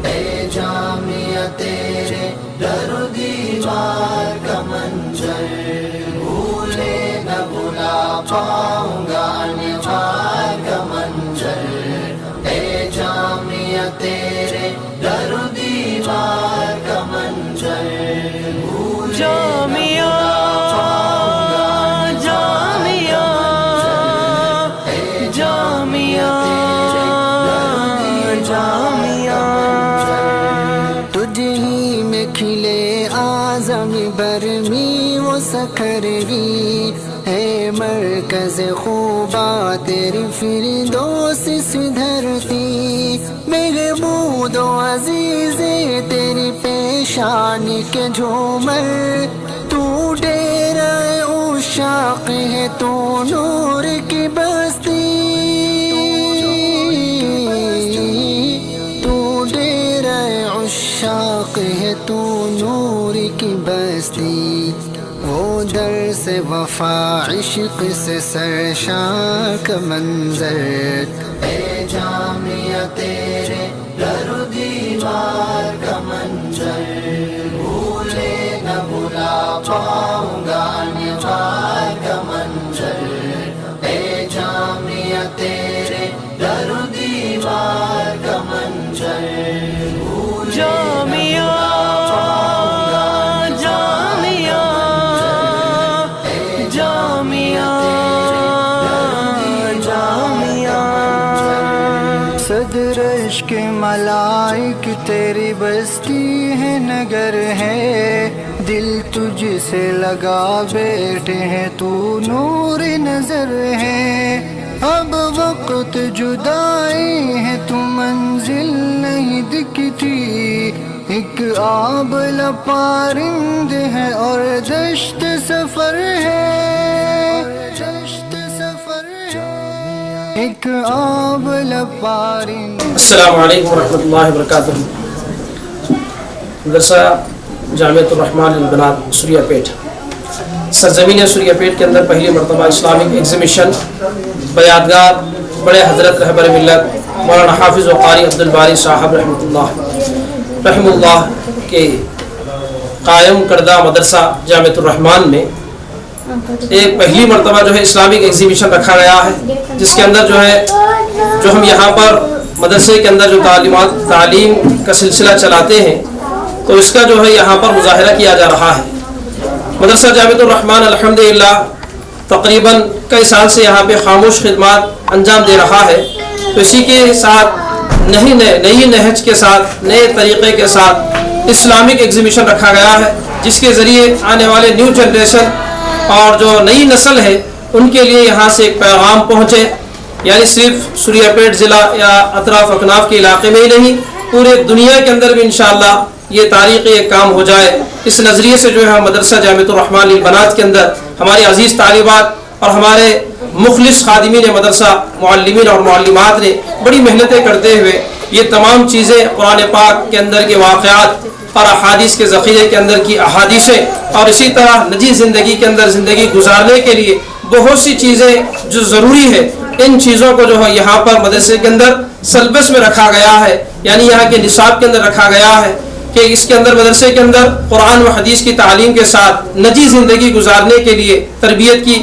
ए जामिया तेरे दर दीवार का मंजर, भूले न भुला पाऊंगा निवार का मंजर, ए जामिया तेरे दर दीवार का मंजर, जामिया जामिया जामिया जामिया। तुझ ही में खिले आज़म बरमी वो सखरवी है, मरकज़ खूबा तेरी फिरदौस सी धरती, महमूद व अज़ीज़े तेरी पेशानी के झूमर, तू डेरा उशाक़ है तू नूर की बस्ती, तू डेरा उशाक़ है तू नूर की बस्ती, वो दर से वफा इश्क़ से सरशार का मंजर, ए जामिया तेरे दर दीवार का मंजर, भूले न भुला पाऊंगा निवार का मंजर, ए जामिया तेरे दर दीवार का मंजर, जामिया जामिया जामिया जामिया। सदरश के मलाइक तेरी बस्ती है नगर है, दिल तुझसे लगा बैठे हैं तू नूर नजर है, अब वक्त जुदाई है तू मंजिल नहीं दिखती, एक आबला पारिंद है और दश्त सफर है, दश्त सफर है, एक आबला पारिंद। अस्सलामु अलैकुम रहमतुल्लाहि व बरकातुहू। मदरसा जामिअतुर रहमान अल बनात सूर्यापेट, सरजमीन सूर्यापेट के अंदर पहली मरतबा इस्लामिक एग्जीबिशन बयादगार बड़े हजरत रहबर मिल्लत मौलाना हाफिज़ व क़ारी अब्दुल बारी साहब रहमुल्लाह के कायम करदा मदरसा जामिअतुर रहमान में एक पहली मरतबा जो है इस्लामिक एग्जीबिशन रखा गया है, जिसके अंदर जो हम यहाँ पर मदरसे के अंदर जो तालीम का सिलसिला चलाते हैं, तो इसका जो है यहाँ पर मुजाहिरा किया जा रहा है। मदरसा जामिअतुर रहमान अल्हम्दुलिल्लाह तकरीबन कई साल से यहाँ पे खामोश खिदमत अंजाम दे रहा है, तो इसी के साथ नई नहज के साथ नए तरीक़े के साथ इस्लामिक एग्जीबिशन रखा गया है, जिसके ज़रिए आने वाले न्यू जनरेशन और जो नई नस्ल है उनके लिए यहाँ से एक पैगाम पहुँचे, यानी सिर्फ सूर्यापेट ज़िला या अतराफ अकनाफ के इलाके में ही नहीं, पूरे दुनिया के अंदर भी इंशाअल्लाह ये तारीख़ी एक काम हो जाए। इस नज़रिए से जो है मदरसा जामिअतुर रहमान अल बनात के अंदर हमारी अजीज़ तालिबात और हमारे मुखलिस खादिमीन मदरसा मुअल्लिमीन और मुअल्लिमात ने बड़ी मेहनतें करते हुए ये तमाम चीज़ें कुरान पाक के अंदर के वाक़यात और अहादीस के ज़ख़ीरे के अंदर की अहादीसें और इसी तरह निजी ज़िंदगी के अंदर ज़िंदगी गुजारने के लिए बहुत सी चीज़ें जो ज़रूरी है, इन चीज़ों को जो है यहाँ पर मदरसे के अंदर सलबस में रखा गया है, यानी यहाँ के निसाब के अंदर रखा गया है कि इसके अंदर मदरसे के अंदर कुरान व हदीस की तालीम के साथ निजी ज़िंदगी गुजारने के लिए तरबियत की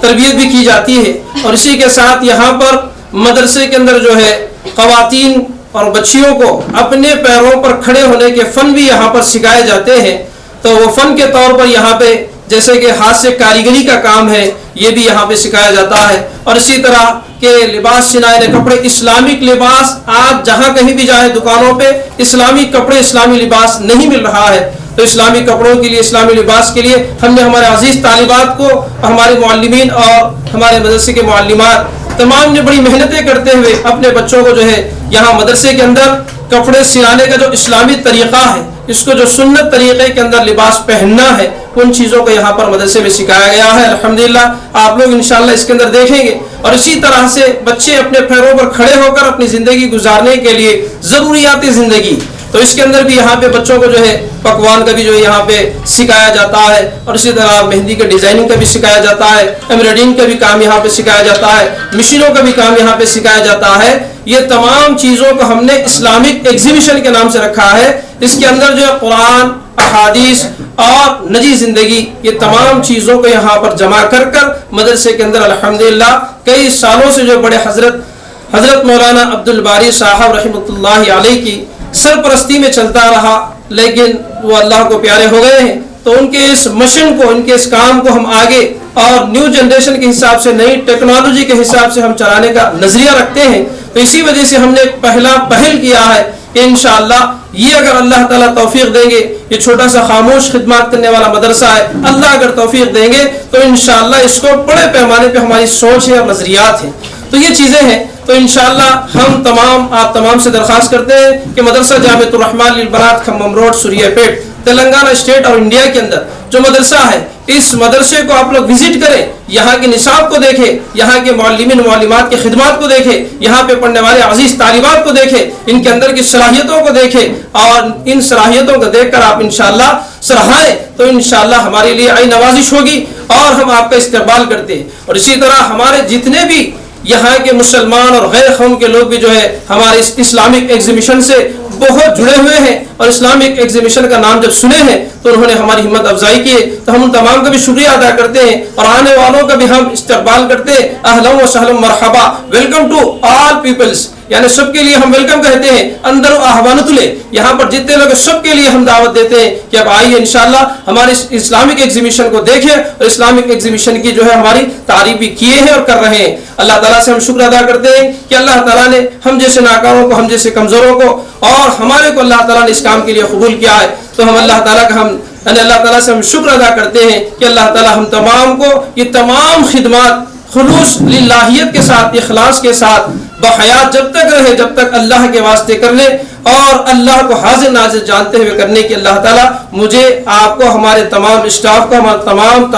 تربیت بھی کی جاتی ہے، اور اسی کے ساتھ یہاں پر مدرسے کے اندر جو ہے خواتین اور بچیوں کو اپنے پیروں پر کھڑے ہونے کے فن بھی یہاں پر سکھائے جاتے ہیں. تو وہ فن کے طور پر یہاں پہ جیسے کہ ہاتھ سے کاریگری کا کام ہے یہ بھی یہاں پہ سکھایا جاتا ہے. اور اسی طرح کہ لباس سنائے کپڑے، اسلامک لباس، آپ جہاں کہیں بھی جائیں دکانوں پہ اسلامی کپڑے، اسلامی لباس نہیں مل رہا ہے. تو اسلامی کپڑوں کے لیے، اسلامی لباس کے لیے ہم نے ہمارے عزیز طالبات کو، ہمارے معلمین اور ہمارے مدرسے کے معلمات تمام نے بڑی محنتیں کرتے ہوئے اپنے بچوں کو جو ہے یہاں مدرسے کے اندر کپڑے سلانے کا جو اسلامی طریقہ ہے، اس کو جو سنت طریقے کے اندر لباس پہننا ہے، ان چیزوں کو یہاں پر مدرسے میں سکھایا گیا ہے. الحمدللہ آپ لوگ انشاءاللہ اس کے اندر دیکھیں گے. اور اسی طرح سے بچے اپنے پیروں پر کھڑے ہو کر اپنی زندگی گزارنے کے لیے ضروریات زندگی، تو اس کے اندر بھی یہاں پہ بچوں کو جو ہے پکوان کا بھی جو یہاں پہ سکھایا جاتا ہے. اور اسی طرح مہندی کا ڈیزائننگ کا بھی سکھایا جاتا ہے، ایمبرائڈنگ کا بھی کام یہاں پہ سکھایا جاتا ہے، مشینوں کا بھی کام یہاں پہ سکھایا جاتا ہے. یہ تمام چیزوں کو ہم نے اسلامک ایگزیبیشن کے نام سے رکھا ہے. اس کے اندر جو ہے قرآن، احادیث اور نجی زندگی، یہ تمام چیزوں کو یہاں پر جمع کر کر مدرسے کے اندر الحمدللہ کئی سالوں سے جو بڑے حضرت مولانا عبدالباری صاحب رحمۃ اللہ علیہ کی سرپرستی میں چلتا رہا. لیکن وہ اللہ کو پیارے ہو گئے ہیں، تو ان کے اس مشن کو، ان کے اس کام کو ہم آگے اور نیو جنریشن کے حساب سے، نئی ٹیکنالوجی کے حساب سے ہم چلانے کا نظریہ رکھتے ہیں. تو اسی وجہ سے ہم نے پہل کیا ہے کہ انشاءاللہ یہ اگر اللہ تعالیٰ توفیق دیں گے، یہ چھوٹا سا خاموش خدمات کرنے والا مدرسہ ہے، اللہ اگر توفیق دیں گے تو انشاءاللہ اس کو بڑے پیمانے پہ ہماری سوچ ہے اور نظریات ہیں. تو یہ چیزیں ہیں. تو انشاءاللہ ہم آپ تمام سے درخواست کرتے ہیں کہ مدرسہ جامعۃ الرحمن للبنات کھمم روڈ سوریہ پیٹ تلنگانہ اسٹیٹ اور انڈیا کے اندر جو مدرسہ ہے، اس مدرسے کو آپ لوگ وزٹ کریں، یہاں کے نصاب کو دیکھیں، یہاں کے معلمین معلمات کی خدمات کو دیکھیں، یہاں پہ پڑھنے والے عزیز طالبات کو دیکھیں، ان کے اندر کی صلاحیتوں کو دیکھیں، اور ان صلاحیتوں کو دیکھ کر آپ انشاءاللہ سراہیں تو انشاءاللہ ہمارے لیے عین نوازش ہوگی اور ہم آپ کا استقبال کرتے ہیں. اور اسی طرح ہمارے جتنے بھی یہاں کے مسلمان اور غیر قوم کے لوگ بھی جو ہے ہمارے اس اسلامک ایگزیبیشن سے بہت جڑے ہوئے ہیں، اور اسلامک ایگزیبیشن کا نام جب سنے ہیں تو انہوں نے ہماری ہمت افزائی کی ہے. تو ہم ان تمام کا بھی شکریہ ادا کرتے ہیں، اور آنے والوں کا بھی ہم استقبال کرتے ہیں. اہلا و سہلا مرحبا، ویلکم ٹو آل پیپلز، یعنی سب کے لیے ہم ویلکم کہتے ہیں. اندر آہوانت لے، یہاں پر جتنے لوگ سب کے لیے ہم دعوت دیتے ہیں کہ اب آئیے انشاءاللہ ہمارے اسلامک ایگزیبیشن کو دیکھیں، اور اسلامک ایگزیبیشن کی جو ہے ہماری تعریف بھی کیے ہیں اور کر رہے ہیں. اللہ تعالیٰ سے ہم شکر ادا کرتے ہیں کہ اللہ تعالیٰ نے ہم جیسے ناکاروں کو، ہم جیسے کمزوروں کو اور ہمارے کو اللہ تعالیٰ نے اس کام کے لیے قبول کیا ہے. تو ہم اللہ تعالیٰ سے ہم شکر ادا کرتے ہیں کہ اللہ تعالیٰ ہم تمام کو یہ تمام خدمات خلوص للہیت کے ساتھ، اخلاص کے ساتھ بحیات جب تک رہے، جب تک اللہ کے واسطے کرنے اور اللہ کو حاضر ناظر جانتے ہوئے کرنے کی اللہ تعالیٰ مجھے، آپ کو، ہمارے تمام اسٹاف کو، ہمارے تمام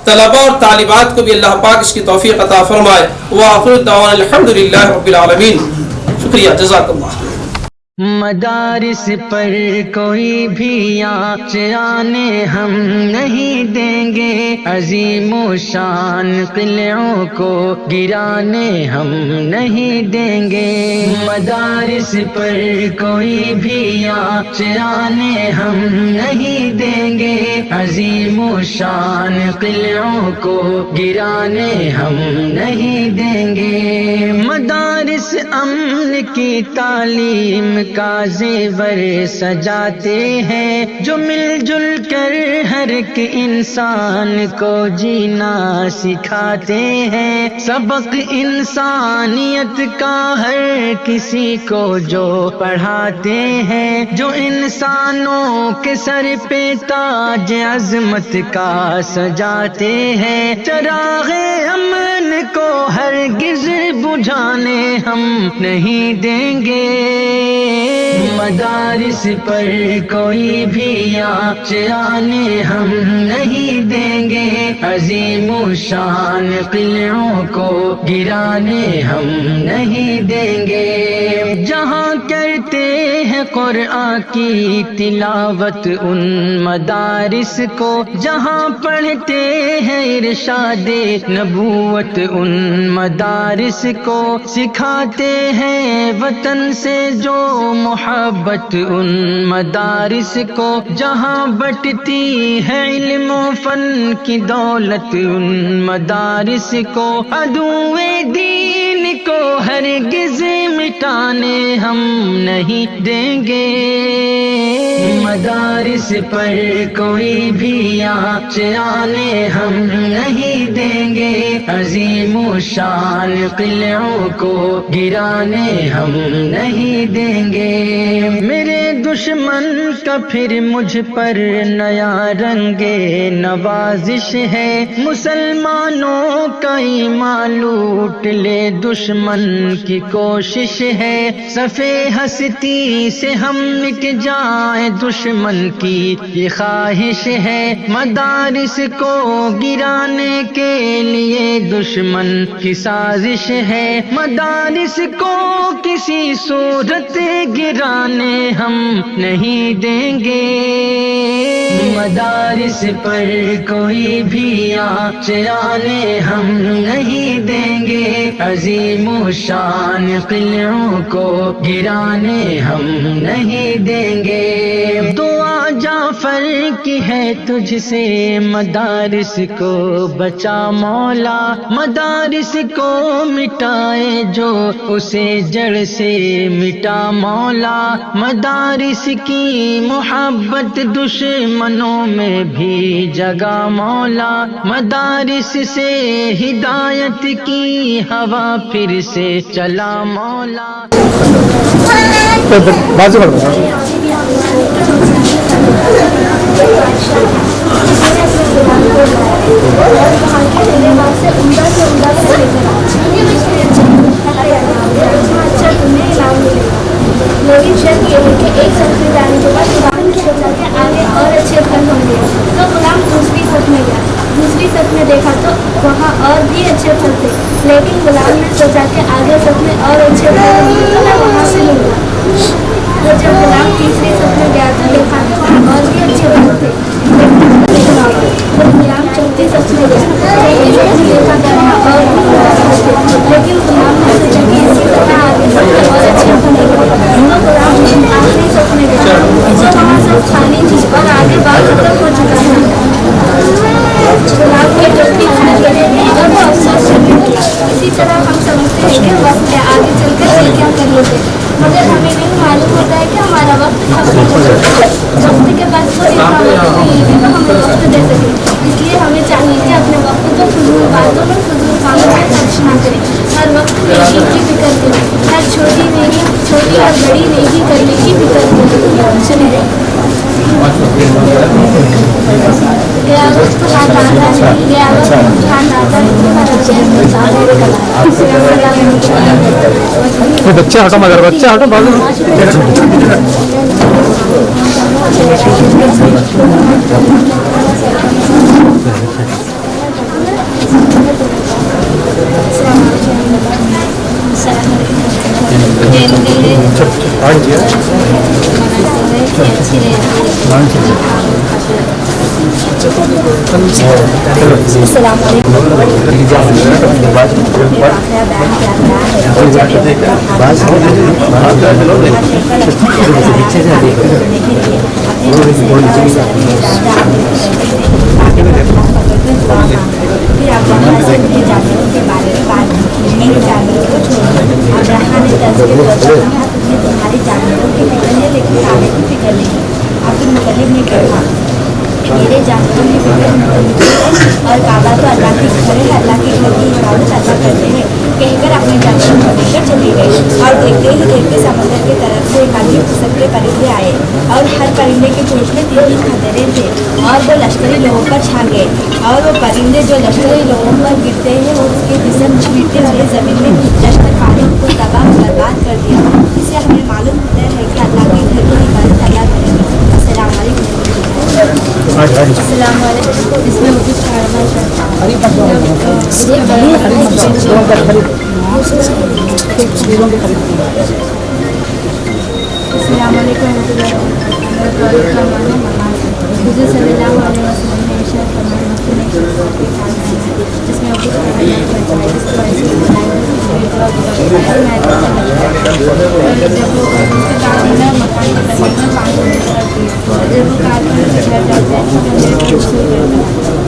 طلباء اور طالبات کو بھی اللہ پاک اس کی توفیق عطا فرمائے. وآخر دعوانا الحمدللہ رب العالمین. شکریہ، جزاک اللہ. مدارس پر کوئی بھی آنچ آنے ہم نہیں دیں گے، عظیم و شان قلعوں کو گرانے ہم نہیں دیں گے. مدارس پر کوئی بھی آنچ آنے ہم نہیں دیں گے، عظیم و شان قلعوں کو گرانے ہم نہیں دیں گے. مدارس امن کی تعلیم کا زیور سجاتے ہیں، جو مل جل کر ہر ایک انسان کو جینا سکھاتے ہیں. سبق انسانیت کا ہر کسی کو جو پڑھاتے ہیں، جو انسانوں کے سر پہ تاج عظمت کا سجاتے ہیں. چراغ امن کو ہرگز بجھانے ہم نہیں دیں گے. مدارس پر کوئی بھی آنچ آنے ہم نہیں دیں گے، عظیم و شان قلعوں کو گرانے ہم نہیں دیں گے. جہاں کرتے ہیں قرآن کی تلاوت ان مدارس کو، جہاں پڑھتے ہیں ارشاد نبوت ان مدارس کو، سکھاتے ہیں وطن سے جو محبت ان مدارس کو، جہاں بٹتی ہے علم و فن کی دولت ان مدارس کو، عدوِ دین کو ہرگز مٹانے ہم نہیں دیں گے، مدارس پر کوئی بھی آنچ آنے ہم نہیں دیں گے، عظیم و شان قلعوں کو گرانے ہم نہیں دیں گے، میرے دشمن کا پھر مجھ پر نیا رنگ نوازش ہے، مسلمانوں کا ایمان لوٹ لے دشمن کی کوشش ہے، صفِ ہستی سے ہم مٹ جائیں دشمن کی یہ خواہش ہے، مدارس کو گرانے کے لیے دشمن کی سازش ہے، مدارس کو کسی صورت گرانے ہم نہیں دیں گے، مدارس پر کوئی بھی آنچ آنے ہم نہیں دیں گے، عظیم و شان قلعوں کو گرانے ہم نہیں دیں گے، دعا جعفر کی ہے تجھ سے مدارس کو بچا مولا، مدارس کو مٹائے جو اسے جڑ سے مٹا مولا، مدارس کی محبت دشمنوں میں بھی جگہ مولا، مدارس سے ہدایت کی ہوا پھر سے چلا مولا۔ لیکن شرط یہ ہے کہ ایک صف میں جانے کے بعد غلام کی سوچا کہ آگے اور اچھے پھل ہوں گے، تو غلام دوسری صف میں گیا، دوسری صف میں دیکھا تو وہاں اور بھی اچھے پھل تھے، لیکن غلام نے سوچا کہ آگے صف میں اور اچھے پھل ہوں گے تو میں وہاں سے لوں گا، تو جب غلام تیسری صف میں گیا تو دیکھا کہ وہاں اور بھی اچھے پھل تھے، لیکن غلام چوتھی صف میں گیا، دیکھا کہ وہاں اور بھی لیکن غلام نے سوچا کہ اسی طرح آگے صف میں اور اچھے پھل ہوں گے، تو غلام آخری صف میں گیا، تو وہاں صف خالی تھی اور آگے بات ختم ہو چکا تھا، غلام کی ٹوپی کھل گئی اور وہ افسوس کرنے لگا۔ اسی طرح ہم سمجھتے ہیں کہ وقت ہے آگے چل کر یہ کیا کر لیتے، مگر ہمیں نہیں معلوم ہوتا ہے کہ ہمارا وقت کب ختم ہو جائے، وقت کے بعد کوئی قامت نہیں ہے تو ہمیں وقت دے سکے، اس لیے ہمیں چاہیے کہ اپنے وقت کو فضول باتوں میں فضول کاموں میں خرچ نہ کریں، ہر وقت نیکی کی فکر کریں، ہر چھوٹی اور بڑی نیکی کرنے کی فکر کریں، چلے بچے ہٹو مگر بچے ہٹو بازو السلام علیکم۔ میرے جانوروں کی فکر اور کعبہ تو اللہ کے گھر ہے، اللہ کے گھر کی عبادت ادا کرتے ہیں کہہ کر اپنے جانوروں کو لے کر چلے گئے، اور دیکھتے ہی دیکھتے سمندر کی طرف سے ایک عجیب قسم کے پرندے آئے، اور ہر پرندے کے چونچ میں 3 خطرے تھے، اور وہ لشکری لوگوں پر چھا گئے، اور وہ پرندے جو لشکری لوگوں پر گرتے ہیں وہ اس کے جسم چھیڑتے ہوئے زمین میں لشکر پانی کو تباہ برباد کر دیا۔ اس سے ہمیں معلوم ہوتا ہے کہ اللہ کے گھر کی عبادت ادا کریں۔ السلام علیکم۔ السلام علیکم۔ اس میں مجھے अस्सलाम वालेकुम रहमतुल्लाहि व बरकातहू। मेरे प्रोजेक्ट का नाम है नमाज। हुज़ूर सल्लल्लाहु अलैहि वसल्लम ने इरशाद फरमाया मस्जिद में जिसमें कुछ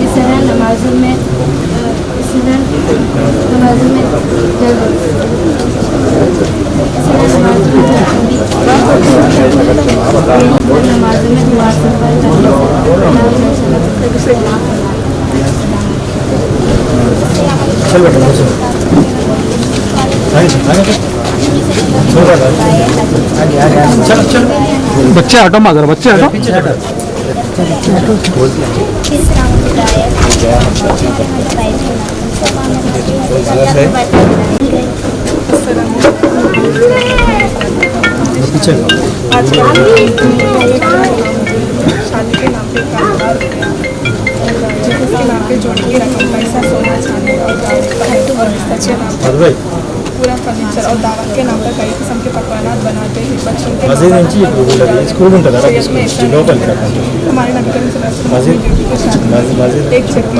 इस तरह नमाजों में बच्चे हटो माजरा, बच्चे हटो। शादी के नाम पे कारोबार जिसके नाम पे जोड़ी की रकम पैसा सोना चांदी और बच्चे नाम पर पूरा फर्नीचर और दावत के नाम पर कई किस्म के पकवानात बनाते हैं बच्चों के हमारे नबी करीम एक चीज़ें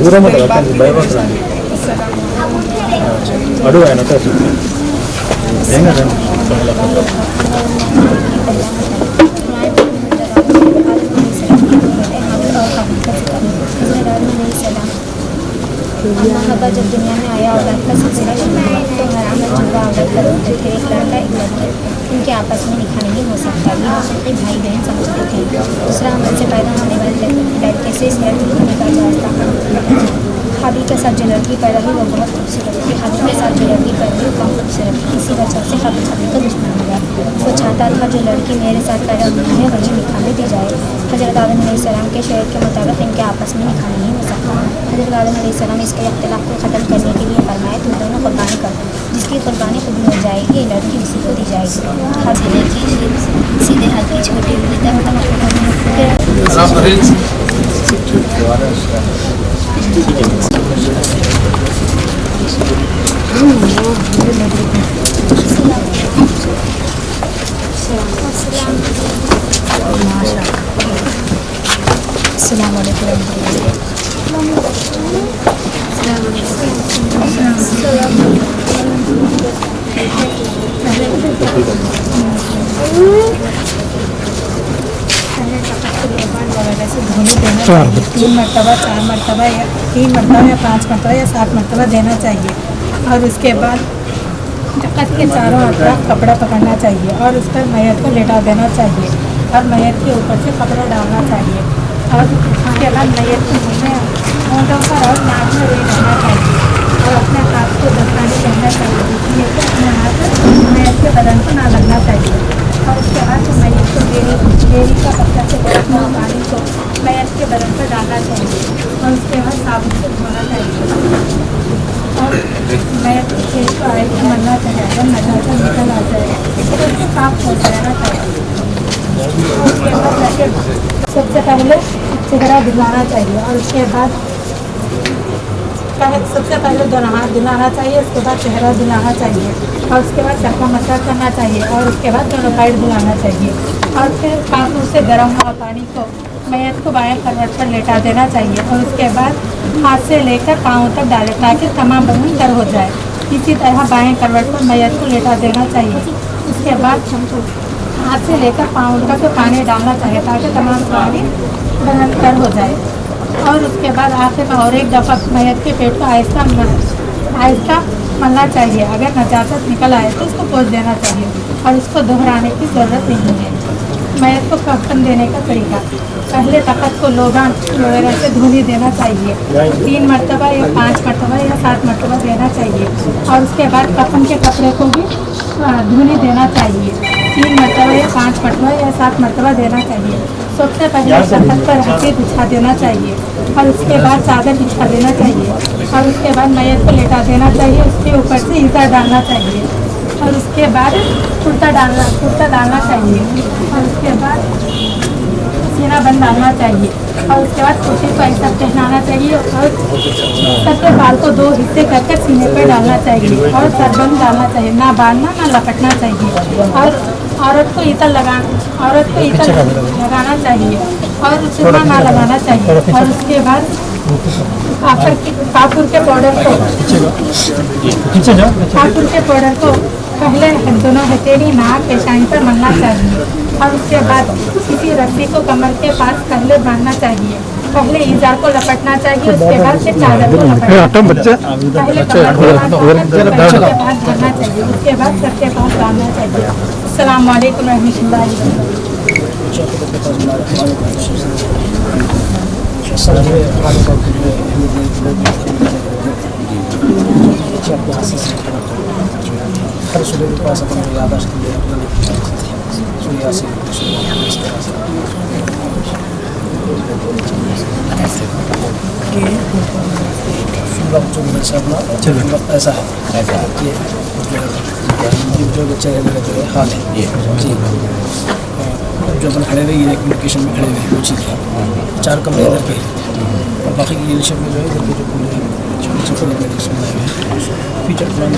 దూరం అడుగు ఆయన हवा जब दुनिया में आया औलाद का सिलसिला शुरू हुआ तो हराम जुड़ा औलाद का रूप थे एक लड़का एक लड़की उनके आपस में निकाह नहीं हो सकता ये हो सकते भाई बहन समझते थे दूसरा अमल से पैदा होने वाले लड़के से इस लड़की को निकाह जायज़ था। हाबिल के साथ जो लड़की पैदा हुई वो बहुत खूबसूरत थी। हाबिल के साथ जो लड़की पैदा हुई बहुत खूबसूरत थी। इसी वजह से हाबिल का दुश्मन हो गया। वो चाहता था जो लड़की मेरे साथ पैदा हुई है वही निकाह में दी जाए। हज़रत आदम अलैहिस्सलाम के शरीयत के मुताबिक इनके आपस में निकाह नहीं हो सकता। हज़रत आदम अलैहिस्सलाम इसके इख्तिलाफ को ख़त्म करने के लिए फरमाए तुम दोनों कुर्बानी कर दो, जिसकी कुर्बानी कबूल हो जाएगी लड़की उसी को दी जाएगी। हाबिल की सीधे हाथ की छोटी तीन मरतबा 4 मरतबा या 3 मरतबा या 5 मरतबा या 7 मरतबा देना चाहिए और उसके बाद तख्त के चारों अतराफ कपड़ा पकड़ना चाहिए और उस पर मैयत को लेटा देना चाहिए और मैयत के ऊपर से कपड़ा डालना चाहिए और उसके बाद मैयत के मुँह में होंठों पर और नाक में रोई रहना चाहिए और अपने हाथ को दस्तानी पहनना चाहिए इसलिए कि अपने हाथ मैयत के बदन को ना लगना चाहिए और उसके बाद मैयत को डेरी का पत्थर से बरतना पानी को मैयत के बदन पर डालना चाहिए और उसके बाद साबुन से धोना चाहिए और मैयत के चेहरे को आए से मरना चाहिए अगर नजारा निकल आ जाए तो उसको साफ हो जाना चाहिए। उसके बाद सबसे पहले चेहरा दिलाना चाहिए और उसके बाद सबसे पहले दोनों हाथ दिलाना चाहिए उसके बाद चेहरा दिलाना चाहिए और उसके बाद सर का मसाज करना चाहिए और उसके बाद दोनों साइड दिलाना चाहिए और फिर कानून से गर्म हुआ पानी को मैयत को बाएं करवट पर लेटा देना चाहिए और उसके बाद हाथ से लेकर पाँव तक डालें ताकि तमाम बदन तर हो जाए। इसी तरह बाएं करवट पर मैयत को लेटा देना चाहिए। उसके बाद हाथ से लेकर पाँव तक पानी डालना चाहिए ताकि तमाम पानी बदन तर हो जाए और उसके बाद आखिर में और एक दफ़ा मैयत के पेट को आहिस्ता मलना चाहिए। अगर नजाकत निकल आए तो उसको पोंछ देना चाहिए और इसको दोहराने की ज़रूरत नहीं है। मैयत को कफन देने का तरीका पहले तख्त को लोबान वगैरह से धुनी देना चाहिए 3 मरतबा या 5 मरतबा या 7 मरतबा देना चाहिए और उसके बाद कफन के कपड़े को भी धुनी देना चाहिए 3 मरतबा या 5 मरतबा या 7 मरतबा देना चाहिए। सबसे पहले तख्त पर हंसी बिछा देना चाहिए और उसके बाद चादर बिछा देना चाहिए और उसके बाद मैयत को लेटा देना चाहिए। उसके ऊपर से ईंटा डालना चाहिए और उसके बाद कुर्ता डालना चाहिए और उसके बाद सीना बंद डालना चाहिए और उसके बाद कुर्ते को ऐसा पहनाना चाहिए और सर के बाल को 2 हिस्से करके सीने पर डालना चाहिए और सरबंद डालना चाहिए, ना बांधना ना लपटना चाहिए और औरत को इतर लगाना चाहिए और चूना ना लगाना चाहिए और उसके बाद काफूर के पाउडर को पहले दोनों हथेली नाक पेशानी पर मलना चाहिए और उसके बाद किसी रस्सी को कमर के पास पहले बांधना चाहिए। पहले इजार को लपटना चाहिए, उसके बाद फिर चादर को लपटना चाहिए। पहले कमर के पास भरना चाहिए, उसके बाद सर के पास बांधना चाहिए। अस्सलाम वालेकुम रहमतुल्लाहि व हर सूर्य के पास अपने यादाश्त के लिए सूर्या से ऐसा है जो बच्चे हाल है जी जो अपन खड़े हुए ये कम्युनिकेशन में खड़े हुए वो चीज़ है 4 कमरे इधर के और बाकी की लीडरशिप में जो है इधर के जो पूरे फीचर प्लान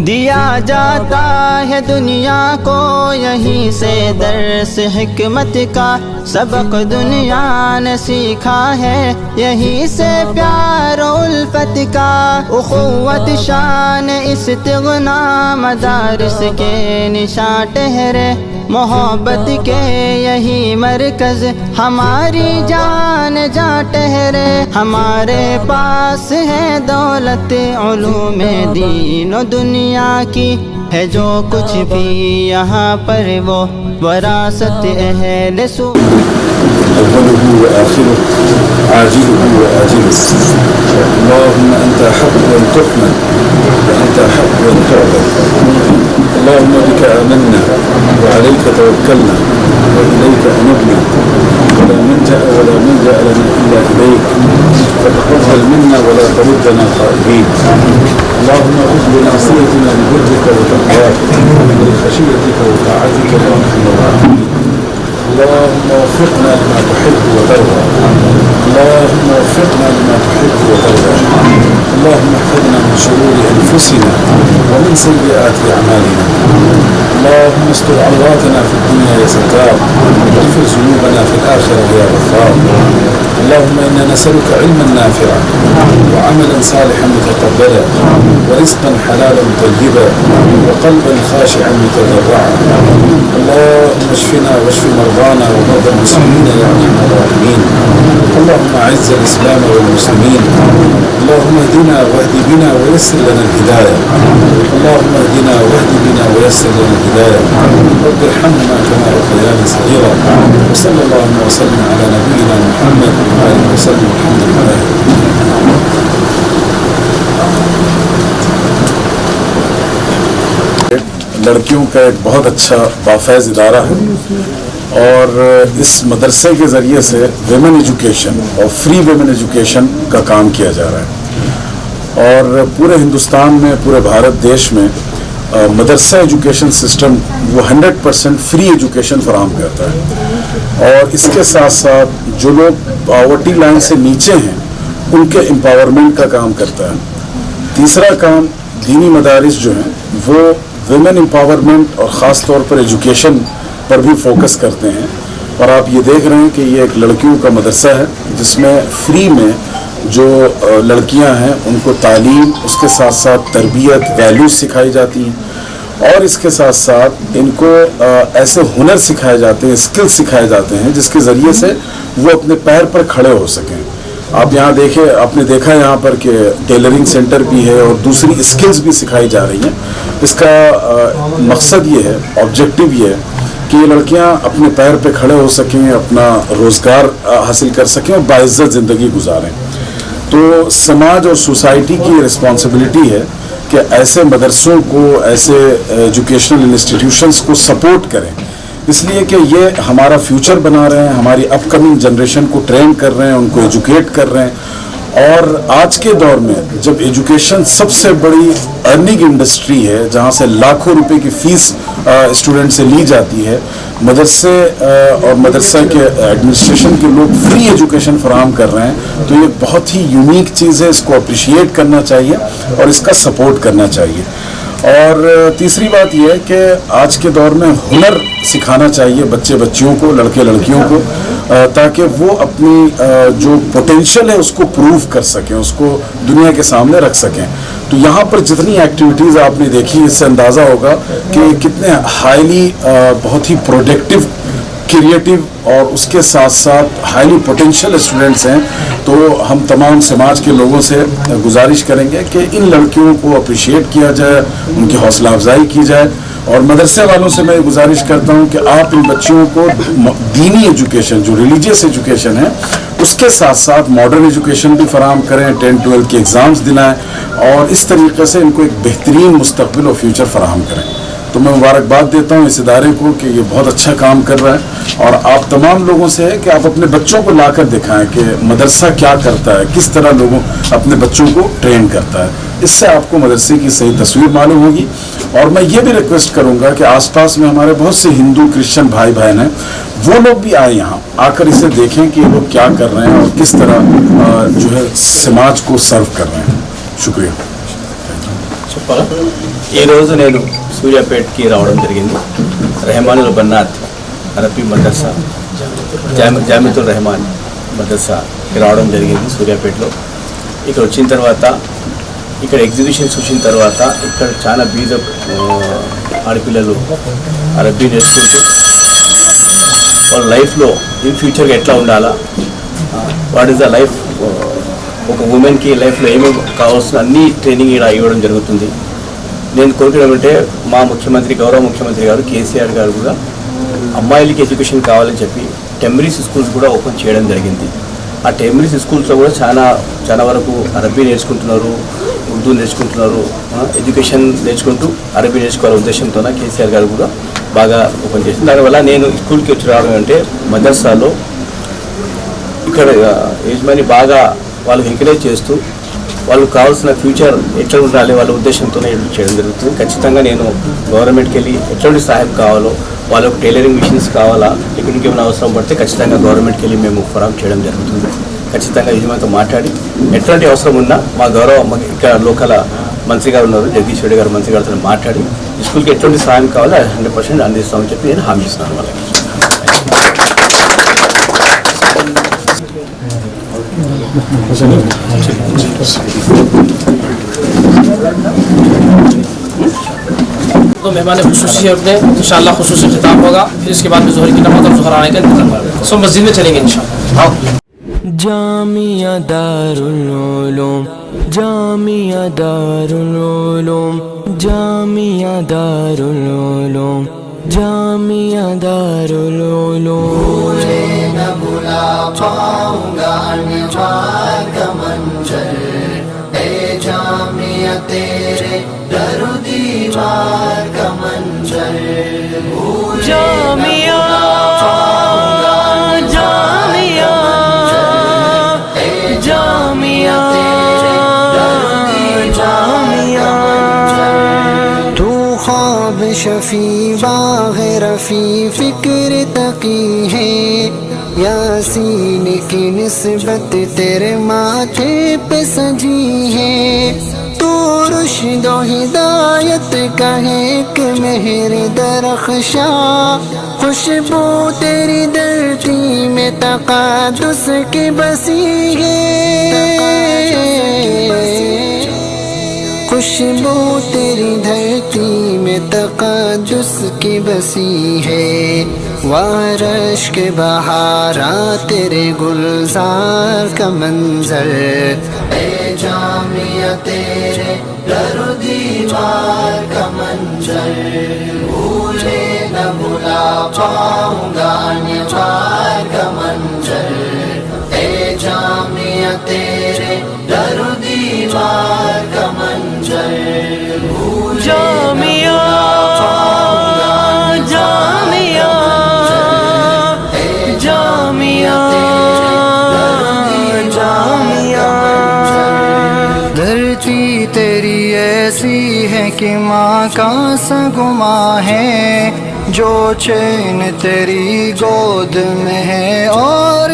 दिया जाता है दुनिया को यहीं से दर्स हिकमत का, सबक दुनिया ने सीखा है यहीं से प्यार उल्फत का। उख़ुव्वत शान इस्तिग़ना मदारिस के निशान ठहरे, मोहब्बत के यही मरकज़ हमारी जान जा ठहरे। हमारे पास है दौलत उलूम दीन और दुनिया की, है जो कुछ भी यहाँ पर वो वरासत अहले सु। أوله وآخره عاجله وآجله اللهم أنت حق تحمد وأنت حق تعبد اللهم بك آمنا وعليك توكلنا وإليك أنبنا ولا ملجأ ولا ملجأ لنا إلا إليك فتقبل منا ولا تردنا خائبين اللهم خذ بناصيتنا لبرك وتقواك ولخشيتك وطاعتك يا أرحم الراحمين اللهم وفقنا لما تحب وترضى اللهم وفقنا لما تحب وترضى اللهم احفظنا من شرور أنفسنا ومن سيئات أعمالنا اللهم استر عوراتنا في الدنيا يا ستار واغفر ذنوبنا في الآخرة يا غفار اللهم إنا نسألك علما نافعا وعملا صالحا متقبلا ورزقا حلالا طيبا وقلبا خاشعا متضرعا اللهم اشفنا واشف مرضانا ومرضى المسلمين يا ارحم الراحمين اللهم اعز الاسلام والمسلمين اللهم اهدنا واهد بنا ويسر لنا الهدايه اللهم اهدنا واهد بنا ويسر لنا الهدايه رب ارحمنا كما ربيانا صغيرا وصلى الله وسلم على نبينا محمد وآله وسلم الحمد لله. लड़कियों का एक बहुत अच्छा बाफैज़ इदारा है और इस मदरसे के ज़रिए से विमेन एजुकेशन और फ्री विमेन एजुकेशन का काम किया जा रहा है और पूरे हिंदुस्तान में पूरे भारत देश में मदरसा एजुकेशन सिस्टम वो 100% फ्री एजुकेशन फराहम करता है और इसके साथ साथ जो लोग पॉवर्टी लाइन से नीचे हैं उनके एम्पावरमेंट का काम करता है। तीसरा काम दीनी मदारिस जो हैं वो विमेन एम्पावरमेंट और ख़ास तौर पर एजुकेशन पर भी फोकस करते हैं और आप ये देख रहे हैं कि ये एक लड़कियों का मदरसा है जिसमें फ्री में जो लड़कियां हैं उनको तालीम उसके साथ साथ तरबियत वैल्यूज सिखाई जाती हैं और इसके साथ साथ इनको ऐसे हुनर सिखाए जाते हैं स्किल्स सिखाए जाते हैं जिसके ज़रिए से वो अपने पैर पर खड़े हो सकें। आप यहाँ देखें आपने देखा यहाँ पर कि टेलरिंग सेंटर भी है और दूसरी स्किल्स भी सिखाई जा रही हैं। इसका मकसद ये है ऑब्जेक्टिव ये है कि ये लड़कियाँ अपने पैर पे खड़े हो सकें अपना रोज़गार हासिल कर सकें और बाइज़्ज़त ज़िंदगी गुजारें। तो समाज और सोसाइटी की रिस्पॉन्सिबिलिटी है कि ऐसे मदरसों को ऐसे एजुकेशनल इंस्टीट्यूशंस को सपोर्ट करें इसलिए कि ये हमारा फ्यूचर बना रहे हैं हमारी अपकमिंग जनरेशन को ट्रेन कर रहे हैं उनको एजुकेट कर रहे हैं और आज के दौर में जब एजुकेशन सबसे बड़ी अर्निंग इंडस्ट्री है, जहाँ से लाखों रुपए की फीस स्टूडेंट से ली जाती है, मदरसे और मदरसा के एडमिनिस्ट्रेशन के लोग फ्री एजुकेशन फराहम कर रहे हैं, तो ये बहुत ही यूनिक चीज़ है, इसको अप्रिशिएट करना चाहिए और इसका सपोर्ट करना चाहिए। और तीसरी बात यह है कि आज के दौर में हुनर सिखाना चाहिए बच्चे बच्चियों को, लड़के लड़कियों को, ताकि वो अपनी जो पोटेंशियल है उसको प्रूव कर सकें, उसको दुनिया के सामने रख सकें। तो यहाँ पर जितनी एक्टिविटीज़ आपने देखी, इससे अंदाज़ा होगा कि कितने हाईली बहुत ही प्रोडक्टिव, क्रिएटिव और उसके साथ साथ हाईली पोटेंशियल स्टूडेंट्स हैं। तो हम तमाम समाज के लोगों से गुजारिश करेंगे कि इन लड़कियों को अप्रिशिएट किया जाए, उनकी हौसला अफजाई की जाए। और मदरसे वालों से मैं गुजारिश करता हूं कि आप इन बच्चियों को दीनी एजुकेशन, जो रिलीजियस एजुकेशन है, उसके साथ साथ मॉडर्न एजुकेशन भी फराहम करें, 10-12 के एग्ज़ाम्स दिलाएं और इस तरीके से इनको एक बेहतरीन मुस्तकबिल और फ्यूचर फराहम करें। तो मैं मुबारकबाद देता हूँ इस इदारे को कि ये बहुत अच्छा काम कर रहा है। और आप तमाम लोगों से है कि आप अपने बच्चों को लाकर दिखाएं कि मदरसा क्या करता है, किस तरह लोगों अपने बच्चों को ट्रेन करता है। इससे आपको मदरसे की सही तस्वीर मालूम होगी। और मैं ये भी रिक्वेस्ट करूँगा कि आसपास में हमारे बहुत से हिंदू क्रिश्चियन भाई बहन हैं, वो लोग भी आए यहाँ, आकर इसे देखें कि ये लोग क्या कर रहे हैं और किस तरह जो है समाज को सर्व कर रहे हैं। शुक्रिया। ఈ రోజు నేను సూర్యాపేటకి రావడం జరిగింది. రెహమానుల్ బన్నాత్ అరబీ మదర్సా, జామితుల్ రెహమాన్ మదర్సాకి రావడం జరిగింది సూర్యాపేటలో. ఇక్కడ వచ్చిన తర్వాత ఇక్కడ ఎగ్జిబిషన్స్ చూసిన తర్వాత ఇక్కడ చాలా బీద ఆడపిల్లలు అరబీ నేర్చుకుంటూ వాళ్ళ లైఫ్లో ఇన్ ఫ్యూచర్గా ఎట్లా ఉండాలా, వాట్ ఈస్ ద లైఫ్, ఒక ఉమెన్కి లైఫ్లో ఏమేమి కావాల్సిన అన్ని ట్రైనింగ్ ఇక్కడ ఇవ్వడం జరుగుతుంది. నేను కోరుకున్నామంటే మా ముఖ్యమంత్రి, గౌరవ ముఖ్యమంత్రి గారు కేసీఆర్ గారు కూడా అమ్మాయిలకి ఎడ్యుకేషన్ కావాలని చెప్పి టెంబరీస్ స్కూల్స్ కూడా ఓపెన్ చేయడం జరిగింది. ఆ టెంబరీస్ స్కూల్స్లో కూడా చాలా వరకు అరబీ నేర్చుకుంటున్నారు, ఉర్దూ నేర్చుకుంటున్నారు, ఎడ్యుకేషన్ నేర్చుకుంటూ అరబీ నేర్చుకోవాలనే ఉద్దేశంతో కేసీఆర్ గారు కూడా బాగా ఓపెన్ చేసింది. దానివల్ల నేను స్కూల్కి వచ్చి రావడం అంటే మదర్సాలో ఇక్కడ యజమాని బాగా వాళ్ళు ఎంకరేజ్ చేస్తూ వాళ్ళకు కావాల్సిన ఫ్యూచర్ ఎట్లా ఉండాలి వాళ్ళ ఉద్దేశంతో చేయడం జరుగుతుంది. ఖచ్చితంగా నేను గవర్నమెంట్కి వెళ్ళి ఎట్లాంటి సహాయం కావాలో, వాళ్ళకు టైలరింగ్ మిషన్స్ కావాలా, ఇక్కడ ఇంకేమైనా అవసరం పడితే ఖచ్చితంగా గవర్నమెంట్కి వెళ్ళి మేము ఫరామ్ చేయడం జరుగుతుంది. ఖచ్చితంగా యజమానితో మాట్లాడి ఎట్లాంటి అవసరం ఉన్నా మా గౌరవ ఇక్కడ లోకల్ మంత్రి గారు ఉన్నారు, జగదీష్ రెడ్డి గారు, మంత్రి గారితో మాట్లాడి స్కూల్కి ఎట్లాంటి సహాయం కావాలో 100% అందిస్తామని చెప్పి నేను హామీ ఇస్తున్నాను వాళ్ళకి. तो मेहमान खुसूसी है अपने, इंशाअल्लाह खुसूसी खिताब होगा, फिर इसके बाद में ज़ोहर की नमाज़ और ज़ोहर आने का इंतज़ार करेंगे। सो मस्जिद में चलेंगे इंशाअल्लाह। जामिया दारुल उलूम, जामिया दारुल उलूम, जामिया दारुल उलूम, जामिया दारुल उलूम। न भुला पाऊंगा निवार का मंजर, ए जामिया तेरे दरो दीवार का मंजर। जामिया जामिया जामिया जामिया, तू ख्वाब शफी बाग़ रफ़ी फिक्र तकी है, यासीन की निस्बत तेरे माथे पे सजी है। तू रुश्द व हिदायत का है एक मेहर दरख्शा, खुशबू तेरी धरती में तक़ादुस की बसी है। खुशबू तेरी धरती में तक़ादुस की बसी है। वारश के बहारा तेरे गुलजार का मंजर, ए जामिया तेरे दरो दीवार का मंजर। भूले न भुला पाऊंगा निवार का मंजर, ए जामिया तेरे दरो दीवार का मंजर। जामिया जामिया जामिया जामिया, ایسی ہے کہ ماں کا سگما ہے جو چین تیری گود میں ہے اور